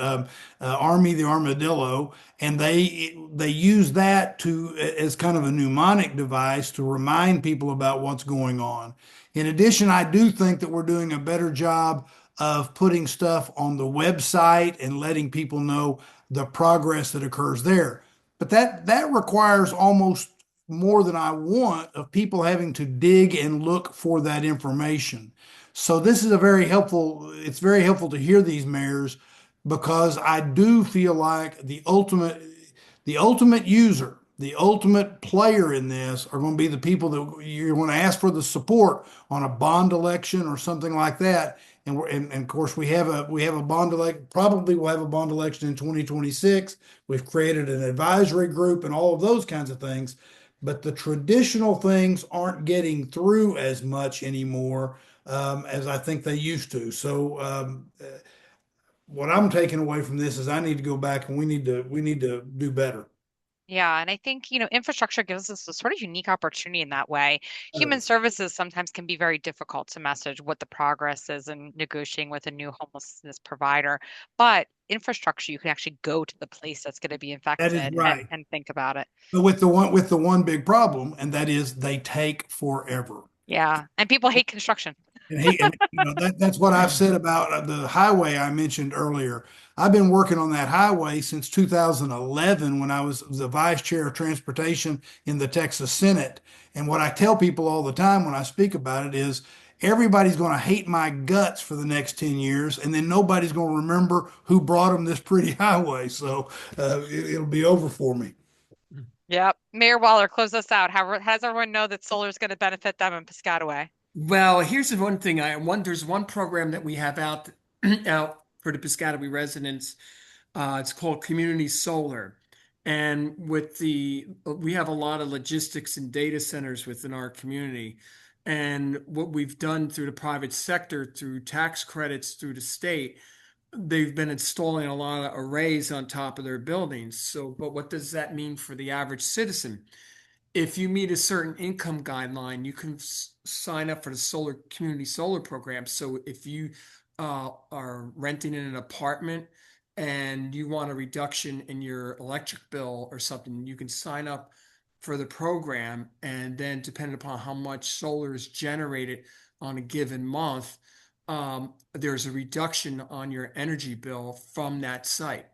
Army the armadillo, and they use that to as kind of a mnemonic device to remind people about what's going on. In addition, I do think that we're doing a better job of putting stuff on the website and letting people know the progress that occurs there. But that requires almost more than I want of people having to dig and look for that information. So this is it's very helpful to hear these mayors because I do feel like the ultimate user, the ultimate player in this are going to be the people that you're going to ask for the support on a bond election or something like that. And of course we have a bond election, probably we'll have a bond election in 2026. We've created an advisory group and all of those kinds of things, but the traditional things aren't getting through as much anymore as I think they used to. So what I'm taking away from this is I need to go back and we need to do better.
Yeah, and I think, infrastructure gives us a sort of unique opportunity in that way. Human services sometimes can be very difficult to message what the progress is in negotiating with a new homelessness provider. But infrastructure, you can actually go to the place that's going to be
That is
infected
right.
and think about it.
But with the one big problem, and that is they take forever.
Yeah. And people hate construction.
That's what I've said about the highway I mentioned earlier. I've been working on that highway since 2011 when I was the vice chair of transportation in the Texas Senate. And what I tell people all the time when I speak about it is everybody's going to hate my guts for the next 10 years, and then nobody's going to remember who brought them this pretty highway. So it'll be over for me.
Yep. Mayor Waller, close us out. How does everyone know that solar is going to benefit them in Piscataway?
Well, here's the one thing there's one program that we have out out for the Piscataway residents. It's called Community Solar. And we have a lot of logistics and data centers within our community. And what we've done through the private sector, through tax credits through the state, they've been installing a lot of arrays on top of their buildings. So, but what does that mean for the average citizen? If you meet a certain income guideline, you can sign up for the solar community solar program. So if you are renting in an apartment and you want a reduction in your electric bill or something, you can sign up for the program. And then depending upon how much solar is generated on a given month, there's a reduction on your energy bill from that site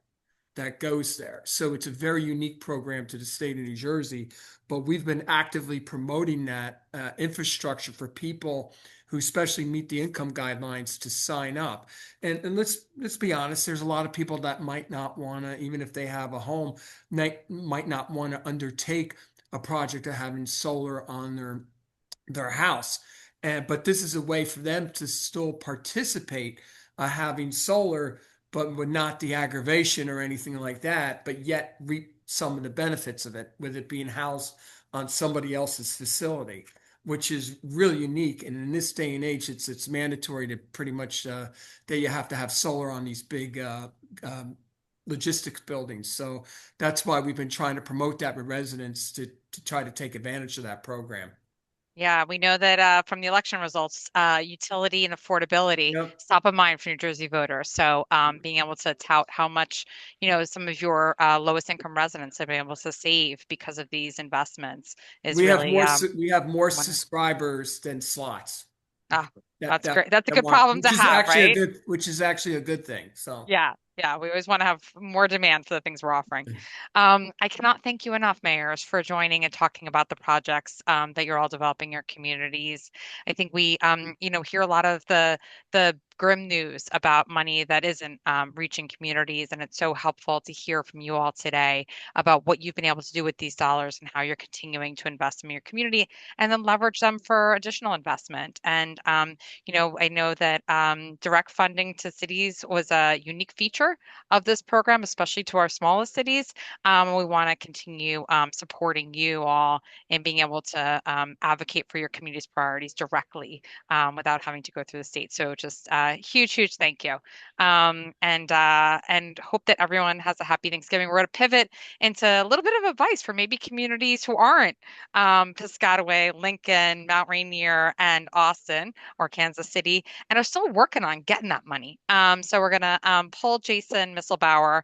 that goes there. So it's a very unique program to the state of New Jersey, but we've been actively promoting that infrastructure for people who especially meet the income guidelines to sign up. And let's be honest, there's a lot of people that might not want to, even if they have a home, might not want to undertake a project of having solar on their house. But this is a way for them to still participate having solar, but with not the aggravation or anything like that, but yet reap some of the benefits of it, with it being housed on somebody else's facility, which is really unique. And in this day and age, it's mandatory to pretty much that you have to have solar on these big logistics buildings. So that's why we've been trying to promote that with residents to try to take advantage of that program.
Yeah, we know that from the election results, utility and affordability
Yep.
is top of mind for New Jersey voters. So being able to tout how much, some of your lowest income residents have been able to save because of these investments is
We have
really
more
wonderful.
subscribers than slots.
Ah,
That
that's
that
great. That's a
that
good
want,
problem to have, right?
which is actually a good thing. So
Yeah, yeah, we always want to have more demand for the things we're offering. I cannot thank you enough, mayors, for joining and talking about the projects that you're all developing in your communities. I think we, hear a lot of the grim news about money that isn't reaching communities, and it's so helpful to hear from you all today about what you've been able to do with these dollars and how you're continuing to invest in your community and then leverage them for additional investment. And I know that direct funding to cities was a unique feature of this program, especially to our smallest cities. We want to continue supporting you all in being able to advocate for your community's priorities directly without having to go through the state. So just huge, huge thank you. And hope that everyone has a happy Thanksgiving. We're going to pivot into a little bit of advice for maybe communities who aren't Piscataway, Lincoln, Mount Rainier, and Austin or Kansas City, and are still working on getting that money. So we're going to pull Jason Misselbauer,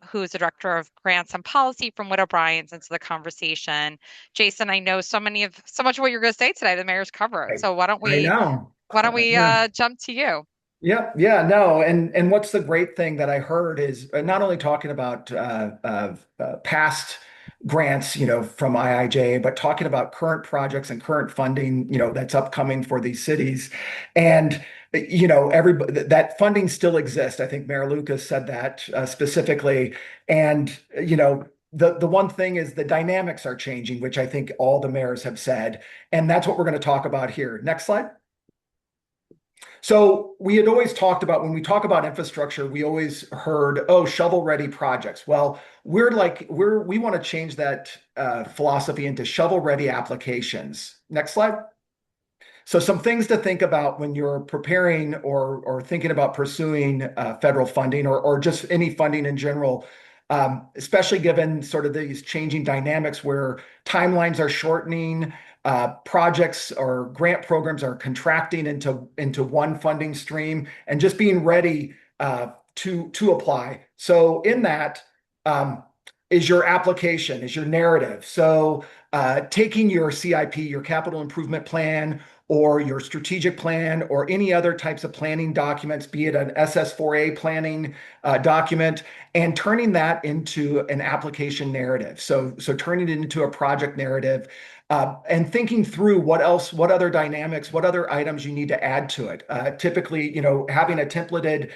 who is the Director of Grants and Policy from Witt O'Brien's, into the conversation. Jason, I know so much of what you're going to say today, the mayor's covered. So why don't
I
we
know.
jump to you?
Yeah, no, and what's the great thing that I heard is not only talking about past grants, from IIJ, but talking about current projects and current funding, that's upcoming for these cities, and everybody that funding still exists. I think Mayor Lucas said that specifically, and The one thing is the dynamics are changing, which I think all the mayors have said, and that's what we're going to talk about here. Next slide. So we had always talked about, when we talk about infrastructure, we always heard, oh, shovel-ready projects. Well, we want to change that philosophy into shovel-ready applications. Next slide. So some things to think about when you're preparing or thinking about pursuing federal funding or just any funding in general, especially given sort of these changing dynamics where timelines are shortening, projects or grant programs are contracting into one funding stream, and just being ready to apply. So in that is your application, is your narrative. So taking your CIP, your capital improvement plan, or your strategic plan, or any other types of planning documents, be it an SS4A planning document, and turning that into an application narrative. So turning it into a project narrative, and thinking through what other dynamics, what other items you need to add to it. Typically, having a templated,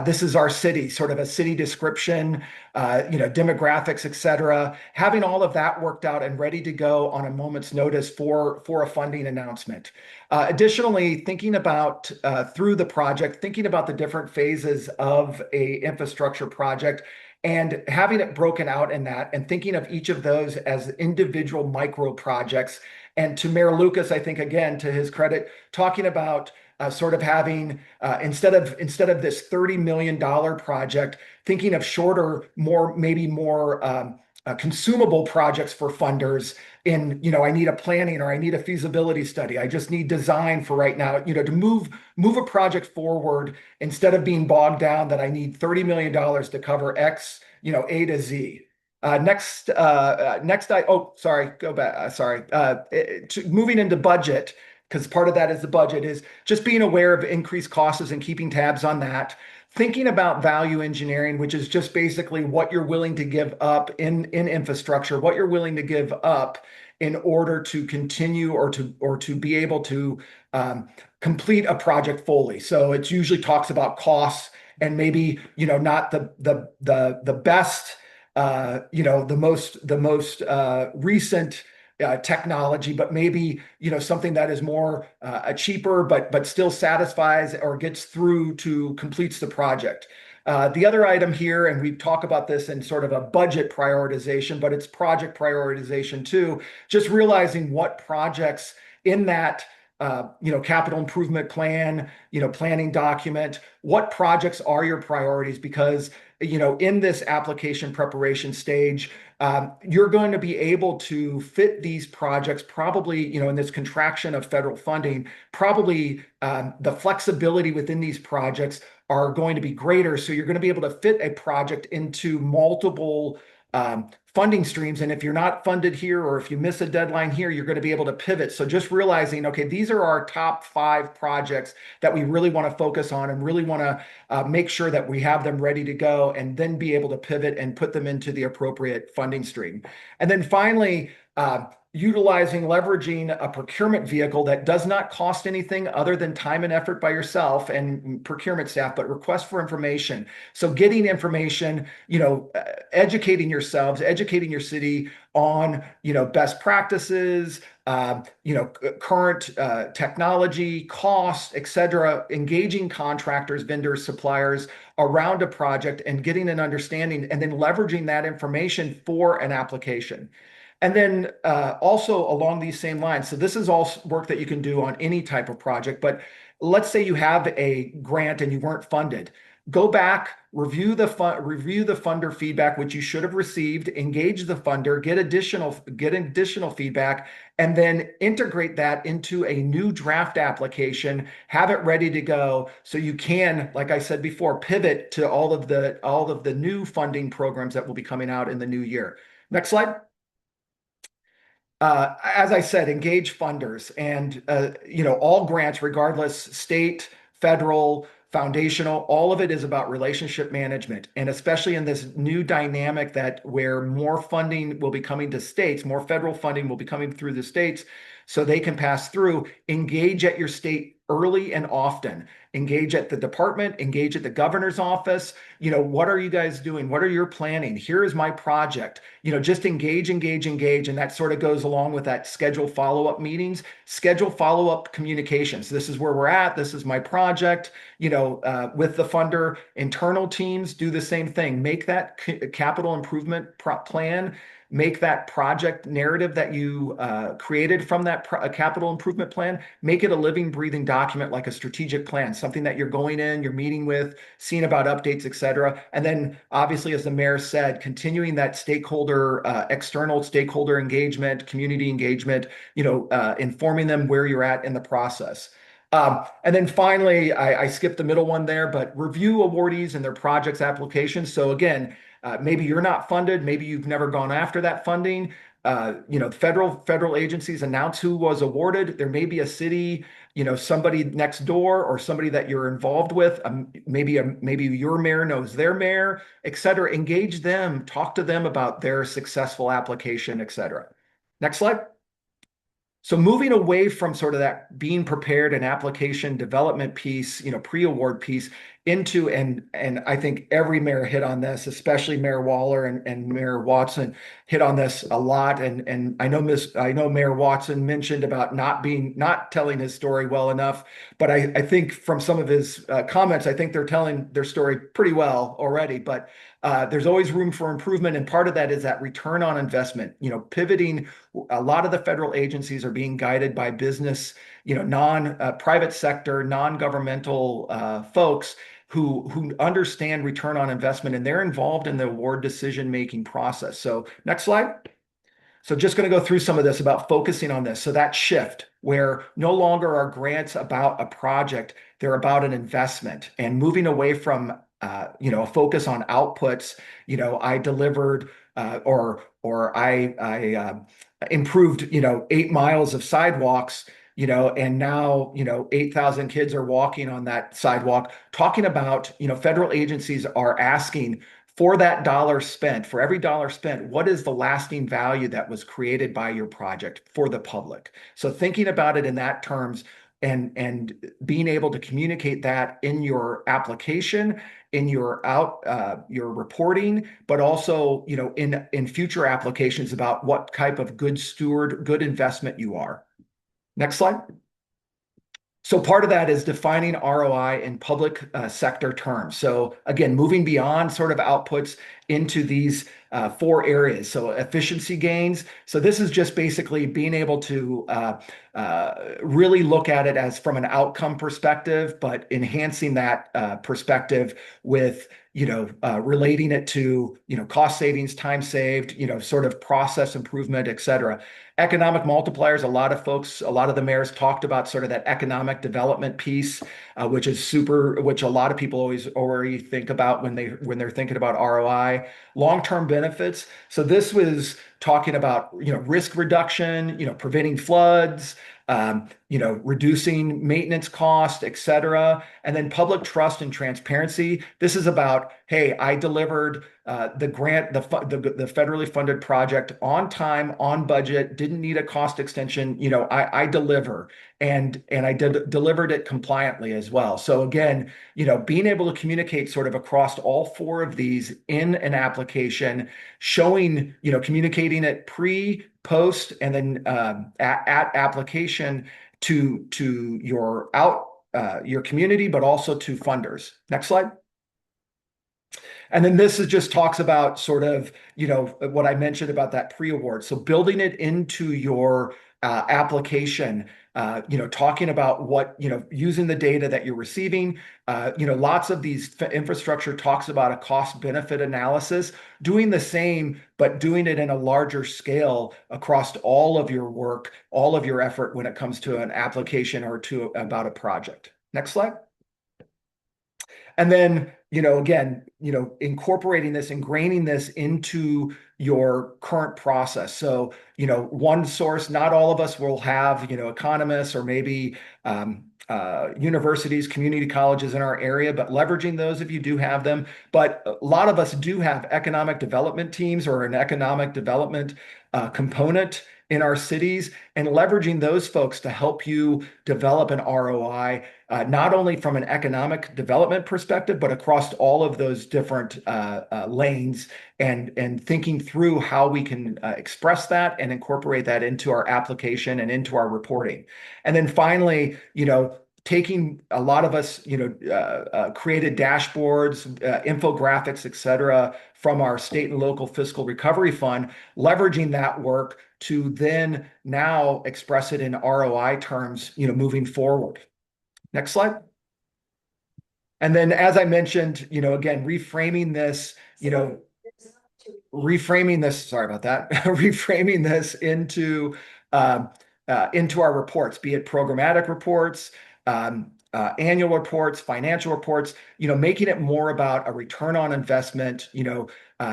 this is our city, sort of a city description, demographics, et cetera, having all of that worked out and ready to go on a moment's notice for a funding announcement. Additionally, thinking about through the project, thinking about the different phases of a infrastructure project, and having it broken out in that and thinking of each of those as individual micro projects. And to Mayor Lucas, I think, again, to his credit, talking about sort of having instead of this $30 million project, thinking of shorter, maybe more consumable projects for funders in, I need a planning or I need a feasibility study. I just need design for right now, to move a project forward instead of being bogged down that I need $30 million to cover X, A to Z. Sorry, go back. Moving into budget, because part of that is the budget, is just being aware of increased costs and keeping tabs on that. Thinking about value engineering, which is just basically what you're willing to give up in infrastructure, what you're willing to give up in order to continue or to be able to complete a project fully. So it usually talks about costs and maybe not the best the most recent technology, but maybe something that is more cheaper, but still satisfies or gets through to completes the project. The other item here, and we talk about this in sort of a budget prioritization, but it's project prioritization too. Just realizing what projects in that capital improvement plan, planning document, what projects are your priorities? Because in this application preparation stage, you're going to be able to fit these projects probably, in this contraction of federal funding, probably the flexibility within these projects are going to be greater. So you're going to be able to fit a project into multiple funding streams. And if you're not funded here, or if you miss a deadline here, you're going to be able to pivot. So just realizing, okay, these are our top 5 projects that we really want to focus on and really want to make sure that we have them ready to go, and then be able to pivot and put them into the appropriate funding stream. And then finally, leveraging a procurement vehicle that does not cost anything other than time and effort by yourself and procurement staff, but request for information. So getting information, educating yourselves, educating your city on, best practices, current technology, costs, et cetera, engaging contractors, vendors, suppliers around a project and getting an understanding, and then leveraging that information for an application. And then also along these same lines, so this is all work that you can do on any type of project, but let's say you have a grant and you weren't funded. Go back, review the funder feedback, which you should have received, engage the funder, get additional feedback, and then integrate that into a new draft application, have it ready to go so you can, like I said before, pivot to all of the new funding programs that will be coming out in the new year. Next slide. As I said, engage funders, and all grants, regardless, state, federal, foundational, all of it is about relationship management. And especially in this new dynamic where more funding will be coming to states, more federal funding will be coming through the states so they can pass through. Engage at your state early and often. Engage at the department, engage at the governor's office. What are you guys doing? What are your planning? Here is my project. Just engage. And that sort of goes along with that schedule follow-up meetings, schedule follow-up communications. This is where we're at. This is my project. With the funder, internal teams do the same thing. Make that capital improvement plan. Make that project narrative that you created from that capital improvement plan, make it a living, breathing document like a strategic plan, something that you're going in, you're meeting with, seeing about updates, et cetera. And then obviously, as the mayor said, continuing that external stakeholder engagement, community engagement, informing them where you're at in the process. And then finally, I skipped the middle one there, but review awardees and their projects applications. So again, maybe you're not funded. Maybe you've never gone after that funding. Federal agencies announce who was awarded. There may be a city, somebody next door or somebody that you're involved with. Maybe your mayor knows their mayor, et cetera. Engage them, talk to them about their successful application, et cetera. Next slide. So moving away from sort of that being prepared and application development piece, pre-award piece, into, and I think every mayor hit on this, especially Mayor Waller and Mayor Watson hit on this a lot. And I know Mayor Watson mentioned about not telling his story well enough, but I think from some of his comments, I think they're telling their story pretty well already. But there's always room for improvement, and part of that is that return on investment. Pivoting. A lot of the federal agencies are being guided by business, private sector, non-governmental folks who understand return on investment, and they're involved in the award decision-making process. So next slide. So just going to go through some of this about focusing on this. So that shift where no longer are grants about a project, they're about an investment, and moving away from a focus on outputs. I delivered or I improved 8 miles of sidewalks, and now 8,000 kids are walking on that sidewalk. Talking about federal agencies are asking for that dollar spent, for every dollar spent, what is the lasting value that was created by your project for the public? So thinking about it in that terms, and being able to communicate that in your application, in your reporting, but also in future applications about what type of good steward, good investment you are. Next slide. So part of that is defining ROI in public sector terms. So again, moving beyond sort of outputs into these 4 areas. So efficiency gains. So this is just basically being able to really look at it as from an outcome perspective, but enhancing that perspective with relating it to cost savings, time saved, sort of process improvement, et cetera. Economic multipliers. A lot of the mayors talked about sort of that economic development piece, which a lot of people already think about when they're thinking about ROI. Long-term benefits. So this was talking about risk reduction, preventing floods, reducing maintenance cost, et cetera. And then public trust and transparency. This is about, hey, I delivered the grant, the federally funded project on time, on budget, didn't need a cost extension. I deliver, and I delivered it compliantly as well. So again, being able to communicate sort of across all 4 of these in an application, showing, communicating it pre, post, and then at application to your community, but also to funders. Next slide. And then this just talks about sort of, what I mentioned about that pre-award. So building it into your application, talking about what, using the data that you're receiving. Lots of these infrastructure talks about a cost benefit analysis, doing the same, but doing it in a larger scale across all of your work, all of your effort when it comes to an application or about a project. Next slide. And then, again, incorporating this, ingraining this into your current process. So, one source, not all of us will have, economists or maybe universities, community colleges in our area, but leveraging those if you do have them. But a lot of us do have economic development teams or an economic development component in our cities, and leveraging those folks to help you develop an ROI, not only from an economic development perspective, but across all of those different lanes, and thinking through how we can express that and incorporate that into our application and into our reporting. And then finally, taking a lot of us, created dashboards, infographics, et cetera, from our state and local fiscal recovery fund, leveraging that work to then now express it in ROI terms, moving forward. Next slide. And then, as I mentioned, again, reframing this, sorry about that, reframing this into our reports, be it programmatic reports, annual reports, financial reports, making it more about a return on investment,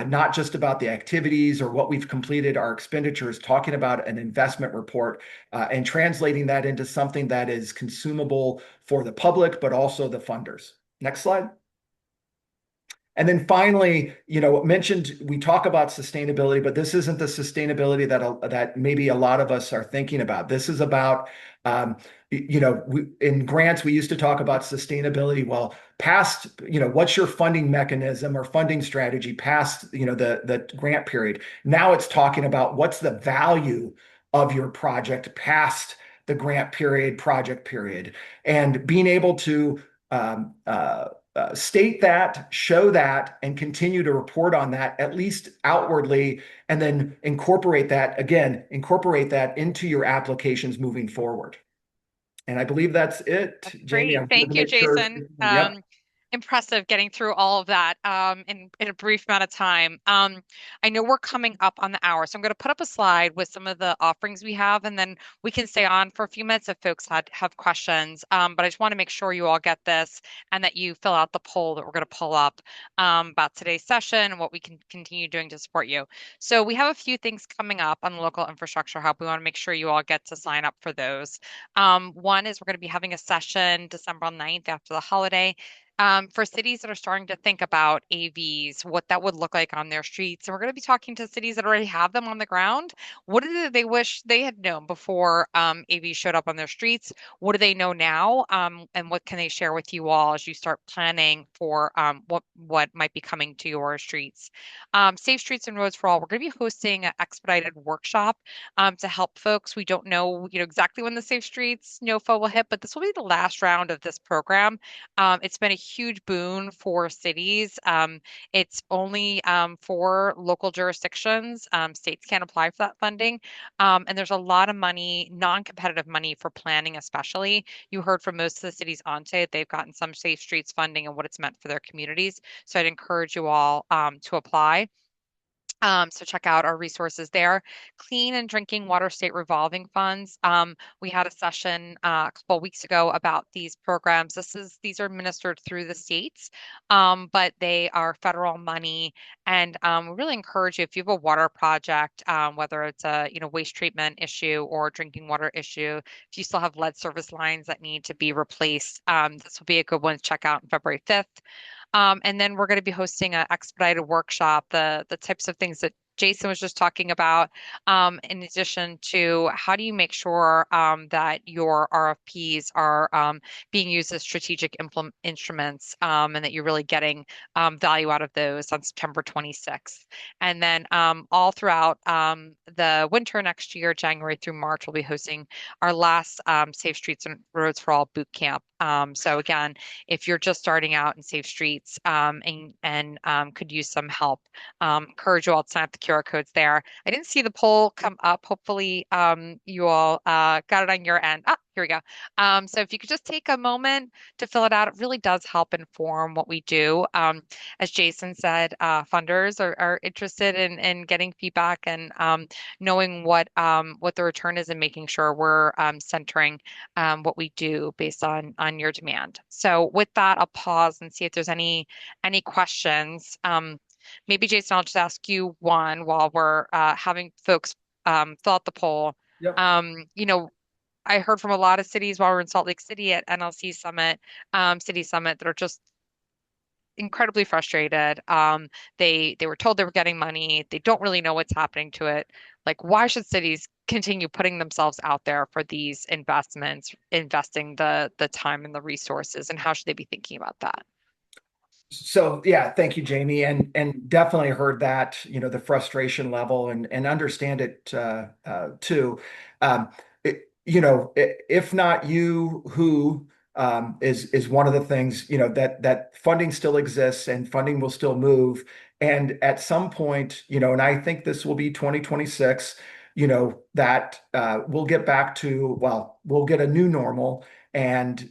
not just about the activities or what we've completed, our expenditures, talking about an investment report, and translating that into something that is consumable for the public, but also the funders. Next slide. And then finally, mentioned we talk about sustainability, but this isn't the sustainability that maybe a lot of us are thinking about. This is about, in grants, we used to talk about sustainability. Well, past, what's your funding mechanism or funding strategy past, the grant period. Now it's talking about what's the value of your project past the grant period, project period, and being able to state that, show that, and continue to report on that, at least outwardly, and then incorporate that into your applications moving forward. And I believe that's it, Jamie.
Great.
I'm going
Thank
to
you,
make sure.
Jason.
Yep.
Impressive getting through all of that in a brief amount of time. I know we're coming up on the hour, so I'm going to put up a slide with some of the offerings we have, and then we can stay on for a few minutes if folks have questions. But I just want to make sure you all get this and that you fill out the poll that we're going to pull up about today's session and what we can continue doing to support you. So we have a few things coming up on the Local Infrastructure Hub. We want to make sure you all get to sign up for those. One is we're going to be having a session December 9th after the holiday. For cities that are starting to think about AVs, what that would look like on their streets. And we're going to be talking to cities that already have them on the ground. What is it they wish they had known before AVs showed up on their streets? What do they know now? And what can they share with you all as you start planning for what might be coming to your streets? Safe Streets and Roads for All. We're going to be hosting an expedited workshop to help folks. We don't know, exactly when the Safe Streets NOFA will hit, but this will be the last round of this program. It's been a huge boon for cities. It's only for local jurisdictions. States can't apply for that funding. And there's a lot of money, non-competitive money for planning, especially. You heard from most of the cities on today that they've gotten some Safe Streets funding and what it's meant for their communities. So I'd encourage you all to apply. So check out our resources there. Clean and Drinking Water State Revolving Funds. We had a session a couple of weeks ago about these programs. These are administered through the states, but they are federal money. And we really encourage you, if you have a water project, whether it's a waste treatment issue or drinking water issue, if you still have lead service lines that need to be replaced, this will be a good one to check out on February 5th. And then we're going to be hosting an expedited workshop, the types of things that Jason was just talking about, in addition to how do you make sure that your RFPs are being used as strategic instruments, and that you're really getting value out of those on September 26th. And then all throughout the winter next year, January through March, we'll be hosting our last Safe Streets and Roads for All boot camp. So again, if you're just starting out in Safe Streets and could use some help, encourage you all to sign up the QR codes there. I didn't see the poll come up. Hopefully you all got it on your end. Ah, here we go. So if you could just take a moment to fill it out, it really does help inform what we do. As Jason said, funders are interested in getting feedback and knowing what the return is and making sure we're centering what we do based on your demand. So with that, I'll pause and see if there's any questions. Maybe Jason, I'll just ask you one while we're having folks fill out the poll.
Yep.
I heard from a lot of cities while we're in Salt Lake City at NLC Summit, City Summit, that are just incredibly frustrated. They were told they were getting money. They don't really know what's happening to it. Like, why should cities continue putting themselves out there for these investments, investing the time and the resources, and how should they be thinking about that?
So yeah, thank you, Jamie, and definitely heard that, the frustration level and understand it too. If not you, who is one of the things, that funding still exists and funding will still move. And at some point, and I think this will be 2026, that we'll get back to, well, we'll get a new normal, and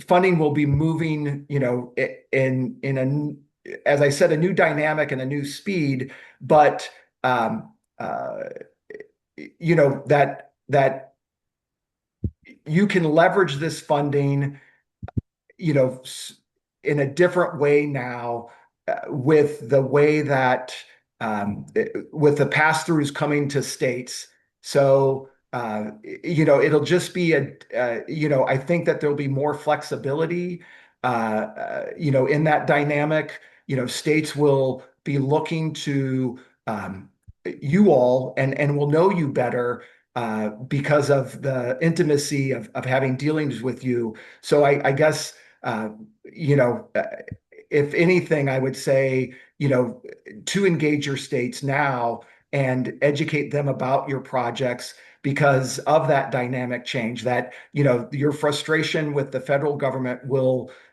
funding will be moving, in as I said, a new dynamic and a new speed, but that you can leverage this funding, in a different way now, with the way that with the pass-throughs coming to states. So it'll just be I think that there'll be more flexibility in that dynamic, states will be looking to you all and will know you better because of the intimacy of having dealings with you. So I guess, uh, you know, uh, if anything, I would say, to engage your states now and educate them about your projects because of that dynamic change that, your frustration with the federal government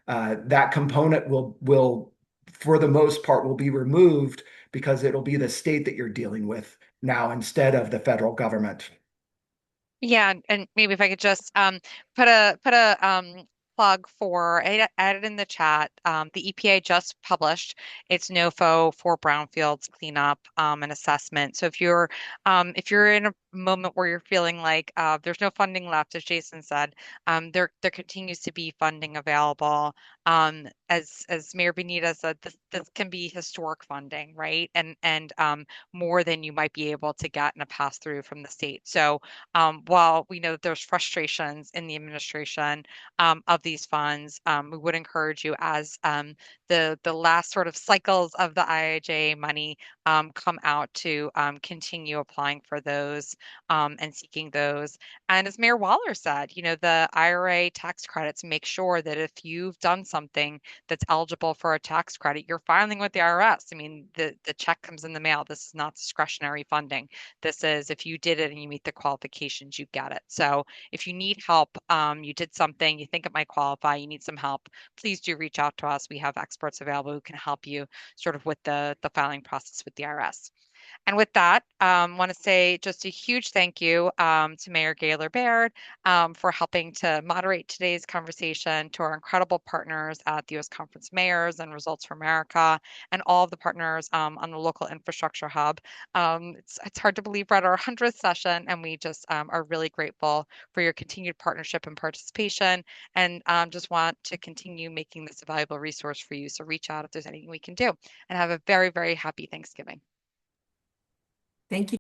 that component will, for the most part, will be removed because it'll be the state that you're dealing with now instead of the federal government.
Yeah, and maybe if I could just put a plug for I added in the chat. The EPA just published its NOFO for brownfields cleanup and assessment. So if you're in a moment where you're feeling like there's no funding left, as Jason said, there continues to be funding available. As Mayor Benita said, this can be historic funding, right? And more than you might be able to get in a pass through from the state. So while we know that there's frustrations in the administration of these funds, we would encourage you as the last sort of cycles of the IIJA money come out to continue applying for those and seeking those. And as Mayor Waller said, the IRA tax credits make sure that if you've done something that's eligible for a tax credit, you're filing with the IRS. I mean, the check comes in the mail. This is not discretionary funding. This is if you did it and you meet the qualifications, you get it. So if you need help, you did something, you think it might qualify, you need some help, please do reach out to us. We have experts available who can help you sort of with the filing process with the IRS. And with that, want to say just a huge thank you to Mayor Gaylor Baird for helping to moderate today's conversation, to our incredible partners at the U.S. Conference of Mayors and Results for America, and all of the partners on the local infrastructure hub. It's hard to believe we're at our 100th session, and we just are really grateful for your continued partnership and participation, and just want to continue making this a valuable resource for you. So reach out if there's anything we can do, and have a very, very happy Thanksgiving.
Thank you.